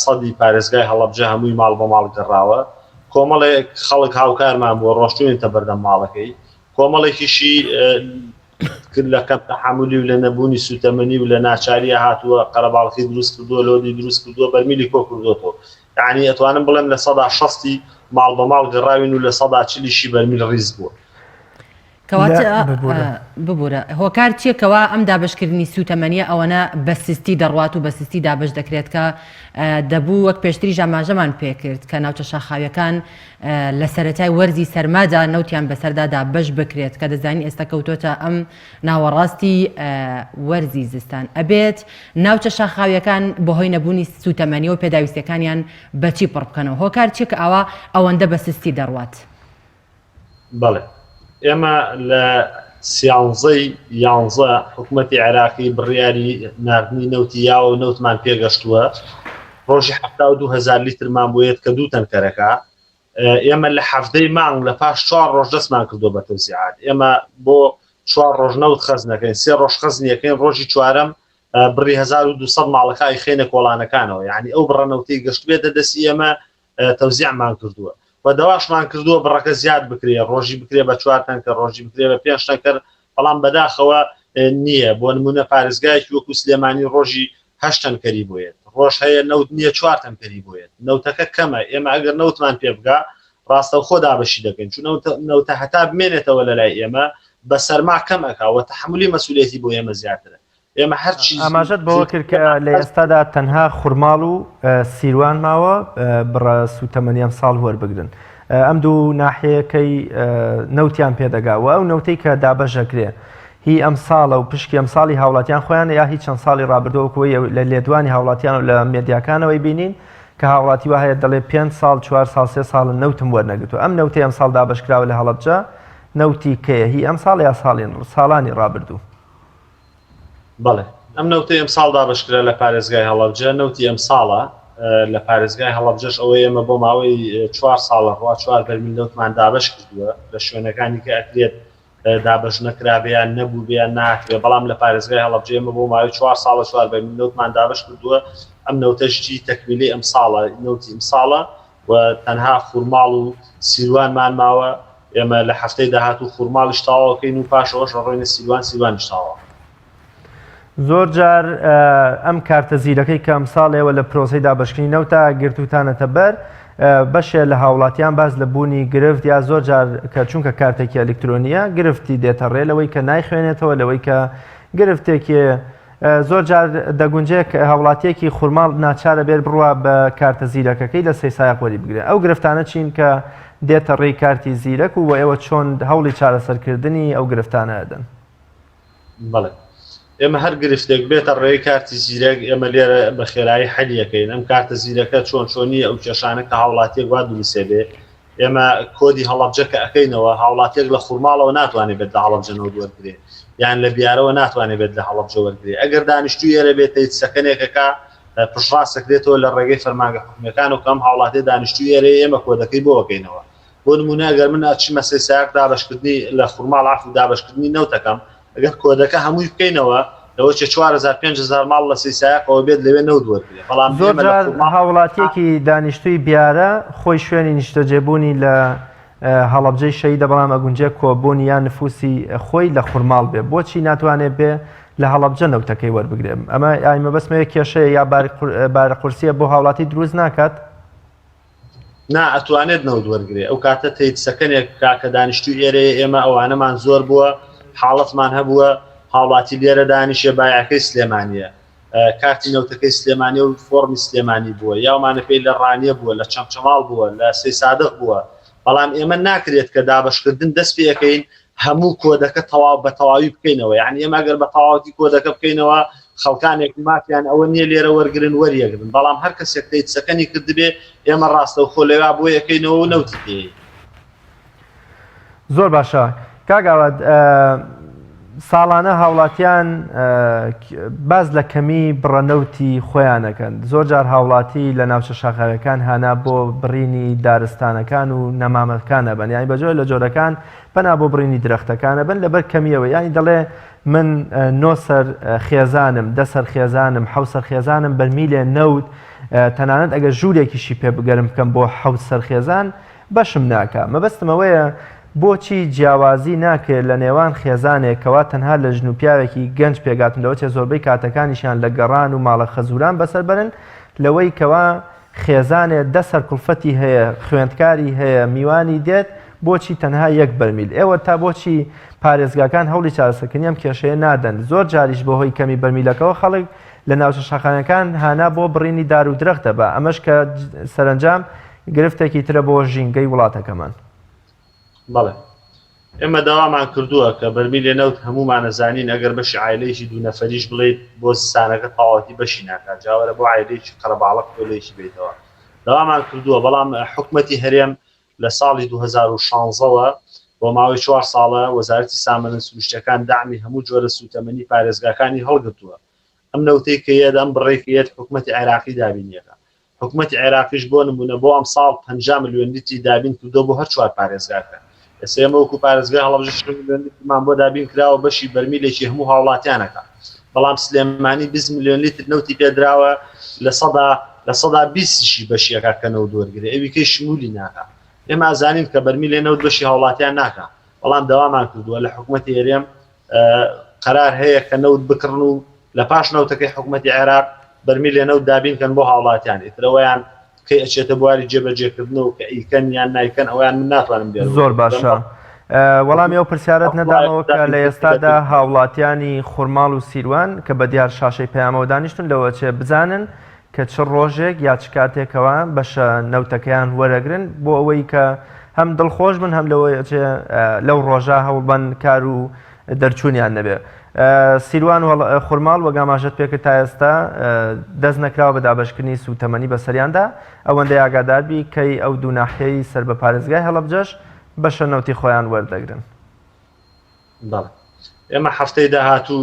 سەدی پارێزگای هەڵەبجە هەمووی ماڵ بە ماڵ گەڕاوە کۆمەڵێک خەڵک هاوکارمان بۆ ڕۆشتوێنتە بەردەم ماڵەکەی کۆمەڵێکیشی کرد لە کەم تەحمولی و لە نەبوونی سوتەمەنی و لە ناچاریە هاتووە قەرەباڵقی دروست کردووە لۆدی دروست کردووە بەرمیلی کۆ کردوەوە یعنی ئەتوانم بڵێم لە 160 ماڵ بە ماڵ گەڕاوین و لە 140 بەرمیل ڕیز بووە کەواتە ببوورە هۆکار چیەکەوە ئەم دابشکردنی سوتەمەنیە ئەوەنە بە سستی دەڕوات و بە سستی دابش دەکرێت کە دەبوو وەک پێشتری ژاماژەمان پێکرد کە ناوچە شاخاویەکان لە سەرەتای وەرزی سەرمادا نەوتیان بەسەردا دابش بکرێت کە دەزانی ئێستا کەوتۆتە ئەم ناوەڕاستی وەرزی زستان ئەبێت ناوچە شاخاویەکان بەهۆی نەبوونی سوتەمەنی و پێداویستەکانیان بەچی پڕ بکەنەوە هۆکار چیەکە ئەوە ئەوەندە بە سستی دەڕوات بەڵێ ئێمە لە 11 حکوومەتی عێراقی بڕیاری نردنی نەوتی یاوە و نەوتمان پێگەشتووە ڕۆژی 72,000 لیترمان بۆیێت کە دوو تەنکەرەکە ئێمە لە هەفتەی مانگ لە پاش 4 ڕۆژ دەستمان کردو بە تەوزیعات ئێمە بۆ 4 ڕۆژ نەوت خەزنەکەین 3 ڕۆژ خەزنیەکەین ڕۆژی چوارەم بڕی 1200 ماڵەکەی خێنە کۆڵانەکانەوە یعنی ئەو بڕەنەوتی گەشت بێتە دەستی ئێمە تەوزیعمان کردووە و دەواشمان کردووە بڕەکە زیاد بکرێ ڕۆژی بکرێ بە 4 تەنکەر ڕۆژی بکرێ بە 5 تەنکەر بەڵام بەداخەوە نییە بۆ نمونە پارێزگایەکی وەکو سلێمانی ڕۆژی 8 تەنکەری بۆیێت ڕۆژ هەیە نەوت نییە 4 تەنکەری بۆیێت نەوتەکە کەمە ئێمە ئەگەر نەوتمان پێ بگا ڕاستەوخۆ دابەشی دەکەین چون نەوتە هەتا بمێنێتەوە لە لای ئێمە بە سەرما کەمەکەوە تەحملی مەسئولێتی بۆ ئێمە زیاترە ئێمە هەرچی ئاماژەت بەوە کرد کە لە ئێستادا تەنها خوڕماڵ و سیروان ماوە بڕە سوتەمەنیان ساڵ وەربگرن ئەم دوو ناحەیەکەی نەوتیان پێدەگاوە ئەو نەوتەی کە دابەژەکرێ هی ئەم ساڵە و پشکی ئەم ساڵی هاوڵاتیان خۆیان یا هیچ چەند ساڵی ڕابردەوەکەوەی لە لێدوانی هاوڵاتیان و لە مێدیاکانەوەی بینین کە هاوڵاتی وا هەیە دەڵێ 5 ساڵ 4 ساڵ 3 ساڵ نەوتم وەرنەگرتووە ئەم نەوتەی ئەم ساڵ دابەشکراوە لە هەڵەبجە نەوتی کەیە هی ئەم ساڵ یا ساڵانی ڕابردوو بەڵێ ئەم نەوتەی ئەم ساڵ دابەشکرا لە پارێزگای هەڵەبجە نەوتی ئەم ساڵە لە پارێزگای هەڵەبجەش ئەوەی ئێمە بۆ ماوەی 4 ساڵە ڕوا 4 بەرمیل نەوتمان دابەش کردووە لە شوێنەکانی کە ئەکرێت دابەش نەکرابیان نەبوو بیان ناکرێ بەڵام لە پارێزگای هەڵەبجە ئێمە بۆ ماوەی 4 ساڵە 4 بەرمیل نەوتمان دابەش کردووە ئەم نەوتەشتی تەکمیلی ئەم ساڵە نەوتی ئەم ساڵە و تەنها خوڕماڵ و سیروانمان ماوە ئێمە لە هەفتەی داهاتوو خوڕماڵیش تاواکەین و پاشەوەش ڕۆینە سیروانیش تاوە زۆر جار ئەم کارتە زیرەکەی کە ئەم ساڵێەوە لە پرۆسەی دابەشکردنی نەوتە گرتوتانەتە بەر بەشێ لە هاوڵاتیان باز لە بوونی گرفت یا زۆر جار کە چونکە کارتێکی ئەلکترۆنیە گرفتی دێتە ڕێ لەوەی کە نایخوێنێتەوە لەوەی کە گرفتێکی زۆر جار دەگونجێک هاوڵاتیەکی خوڕماڵ ناچارە بێت بڕوا بە کارتە زیرەکەکەی لە 3 سایق وەری بگرێت ئەو گرفتانە چین کە دێتە ڕێی کارتی زیرەک و ئێوە چۆن هەوڵی چارەسەرکردنی ئەو گرفتانە ئەدەن بەڵێ ئێمە هەر گرفتێک بێتە ڕێی کارتی زیرەک ئێمە لێرە بە خێرایی حەلیەکەین ئەم کارتە زیرەکە چۆنی ئەو کێشانە کە هاوڵاتیەک وا دروستێ بێ ئێمە کۆدی هەڵەبجە کە ئەەکەینەوە هاوڵاتیەک لە خوڕماڵەوە ناتوانێت بێت لە هەڵەبجەنەوە دووەرگرێ یان لە بیارەوە ناتوانێت بێت لە هەڵەبجە وەرگرێ ئەگەر دانیشتوی ئێرە بێت هیچ سەکەنێکەکە پشتڕاستەکرێتەوە لە ڕێگەی فەرمانگە حکوومیەکان و کەم هاوڵاتی دانیشتوی ئێرە ئێمە کۆدەکەی بۆ بکەینەوە بۆ نمونە ئەگەر من ئەچمە 3 سایق دابەشکردنی لە خوڕماڵ عفو دابەشکردنی نەوتەکەم ئەگەر کۆدەکە هەمووی بکەینەوە لەوە 4000 5000 ماڵ لە 3 سایقەوە بێت لەوێ نەوت وەرگرێ بەڵام زۆر جار هاوڵاتیەکی دانیشتوی بیارە خۆی شوێنی نیشتەجێبوونی لە هەڵەبجەی شەیدە بەڵام ئەگونجێ کۆبوونی یان نفوسی خۆی لە خوڕماڵ بێ بۆچی ناتوانێت بێ لە هەڵەبجە نەوتەکەی وەربگرێم ئەمە ئایمە بەسمەیە کێشەیە یا بارە قورسیە بۆ هاوڵاتی دروست ناکات نا ئەتوانێت نەوت وەرگرێ ئەو کاتە تێیت سەکەنێک کاکە دانیشتوی ئێرەیە ئێمە ئەوانەمان زۆر بووە حاڵەتمان هەبووە هاوڵاتی لێرە دانیشە بایەکەی سلێمانیە کارتی نەوتەکەی سلێمانی و فۆرمی سلێمانی بووە یاومانە پێی لە ڕانیە بووە لە چەمچەماڵ بووە لە 3 سادق بووە بەڵام ئێمە ناکرێت کە دابەشکردن دەست پێەکەین هەموو کۆدەکە تەواو بە تەواوی بکەینەوە یعنی ئێمە ئەگەر بە تەواوی کۆدەکە بکەینەوە خەڵکانێک مافیان ئەوە نییە لێرە وەرگن وەریەگرن بەڵام هەر کەسێک تێیت سەکەنی کردبێ ئێمە ڕاستەوخۆ لێوا بۆ یەکەینەوە و نەوتی پێ زۆر باشە کاگاوات ساڵانە هاوڵاتیان باز لە کەمی بڕەنەوتی خۆیانەکەن زۆر جار هاوڵاتی لە ناوچە شاخەوەکان هانا بۆ بڕینی دارستانەکان و نەمامەکانە بن یانی بەجۆی لە جۆرەکان پەنا بۆ بڕینی درەختەکانە بن لەبەر کەمیەوە یانی دەڵێ من 9 سەر خێزانم 10 سەر خێزانم 7 سەر خێزانم بەرمیلێ نەوت تەنانەت ئەگەر ژوورێکیشی پێ بگەرم بکەم بۆ 7 سەر خێزان بەشم ناکە مەبەستمەوەیە بۆچی جیاوازی ناکرێت لە نێوان خێزانێکەوە تەنها لە ژن و پیاوێکی گەنج پێگاتنەوە چێ زۆربەی کاتەکانیشیان لە گەڕان و ماڵە خەزوران بەسەر برن لەوەی کەوا خێزانێ 10 سەر کوڵفەتی هەیە خوێندکاری هەیە میوانی دێت بۆچی تەنها 1 بەرمیل ئێوە تا بۆچی پارێزگاکان هەوڵی چارەسەرکردنی ئەم کێشەیە نادەن زۆر جاریش بە هۆی کەمی بەرمیلەکەەوە خەڵک لە ناوچە شاخانەکان هانا بۆ بڕینی دار و درەختە بە ئەمەش کە سەرنجام گرفتێکی ترە بۆ ژینگەی وڵاتەکەمان بەڵێ ئێمە داوامان کردووە کە بەرمیلێ نەوت هەمومان نەزانین ئەگەر بەشی عایلەیەکی دوو نەفەریش بڵێیت بۆ زستانەکە تەواوەتی بەشی ناکات جاوەرە بۆ عایلەیەکی قەرەباڵغ تۆلەیەکی بێتەوە داوامان کردووە بەڵام حکومەتی هەرێم لە ساڵی 2016ەوە بۆ ماوەی 4 ساڵە وەزارەتی سامانە سروشتیەکان داعمی هەموو جۆرە سوتەمەنی پارێزگاکانی هەڵگرتووە ئەم نەوتەی کە یەد ئەم بڕێکیت حکومەتی عێراقی دابینیەکە حکومەتی عێراقیش بۆ نمونە بۆ ئەم ساڵ 50 ملیۆن لیتری دابین کردو بۆ هەر 4 پارێزگاکە ئێستا وەکو پارێزگای هەڵەبجە 6 ملیۆن لیترمان بۆ دابین کراوە بەشی بەرمیلێکی هەموو هاوڵاتیانەکە بەڵام سلێمانی 20 ملیۆن لیتر نەوتی پێدراوە لە سەدا 20شی بەشیەکە کە نەوت وەرگرێ ئەویکەی شمولی ناکە ئێمە ئازانین کە بەرمیلێ نەوت بەشی هاوڵاتیان ناکە بەڵام داوامان کردووە لە حکومەتی هەرێم قەرار هەیە کە نەوت بکڕن و لە پاش نەوتەکەی حکومەتی عێراق بەرمیلێ نەوت دابینکەن بۆ هاوڵاتیان ئیترەوەیان کەی ئەچێتە بواری جێبەجێکردنەوە کە ئیکەن یان نایکەن ئەویان من ناتوانم بێ زۆر باشە. وەڵامی ئەو پرسیارەت نەدامەوە کە لە ئێستادا هاوڵاتیانی خورماڵ و سیروان کە بە دیار شاشەی پەیامەوە دانیشتون لەوە چێ بزانن کە چ ڕۆژێک یا چ کاتێکەوە بەشە نەوتەکەیان وەرەگرن بۆ ئەوەی کە هەم دڵخۆش بن هەم لەو ڕۆژە هەوڵبەن کار و دەرچوونیان نەبێ. سیروان خورماڵ وەگاماژەت پێکرد تا ئێستا دەست نەکراوە بە دابەشکردنی سوتەمەنی بەسەریاندا ئەوەندەی ئاگاداربی کەی ئەو دوو ناحیەی سەر بە پارێزگای هەڵەبجەش بەشە نەوتی خۆیان وەردەگرن. ئێمە هەفتەی داهاتوو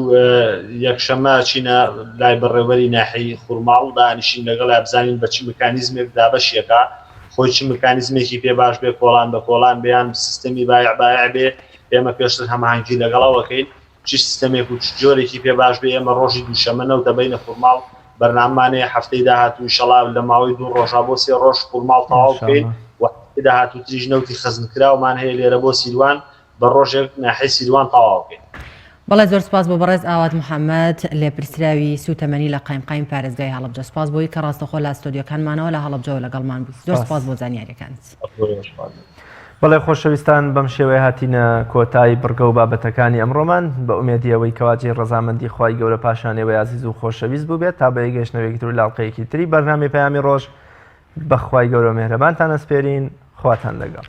یەکشەمە چینە لای بەڕێوەری ناحیەی خورماڵ دانیشین لەگەڵ بزانین بە چی مکانیزمێک دابەشیەکە خۆی چی مکانیزمێکی پێ باش بێ کۆڵان بە کۆڵان بێیان سیستەمی بایع بێ ئێمە پێشتر هەماهنگگی لەگەڵەوەکەین چی سیستەمێک و جۆرێکی پێ باش بێ ئێمە ڕۆژی دووشەمە نەوتە بینە خورماڵ بەرنامانەیە هەفتەی داهاتوو شەڵاو لە ماوەی 2 ڕۆژە بۆ 3 ڕۆژ خورماڵ تەواو بکەین وەختی داهاتوو تریژ نەوتی خەزنکراومان هەیە لێرە بۆ سیروان بە ڕۆژێک ناحیەی سیروان تەواو بکەین. بەڵێ زۆر سپاس بۆ بەڕێز ئاوات محەممەد لێ پرسراوی سوتەمەنی لە قایمقایم پارێزگای هەڵەبجە. سپاس بۆی کە ڕاستەخۆ لە ئەستۆدیۆکانمانەوە لە هەڵەبجەوە لەگەڵمان بوویت. زۆر سپاس بۆ زانیاریەکانت. بەڵێ خۆشەویستان بەم شێوەیە هاتینە کۆتایی بڕگە و بابەتەکانی ئەمڕۆمان بە ئومێدیەوەی کەواجی ڕەزامەندی خوای گەورە پاشانەوەی عزیز و خۆشەویست بوو بێت تا بە گەشتنەوەیەکی تر لاڵقەیەکی تری بەرنامەی پەیامی ڕۆژ بەخوای گەورە مێهرەبانتان ئەسپێرین. خواتان لەگەڵ.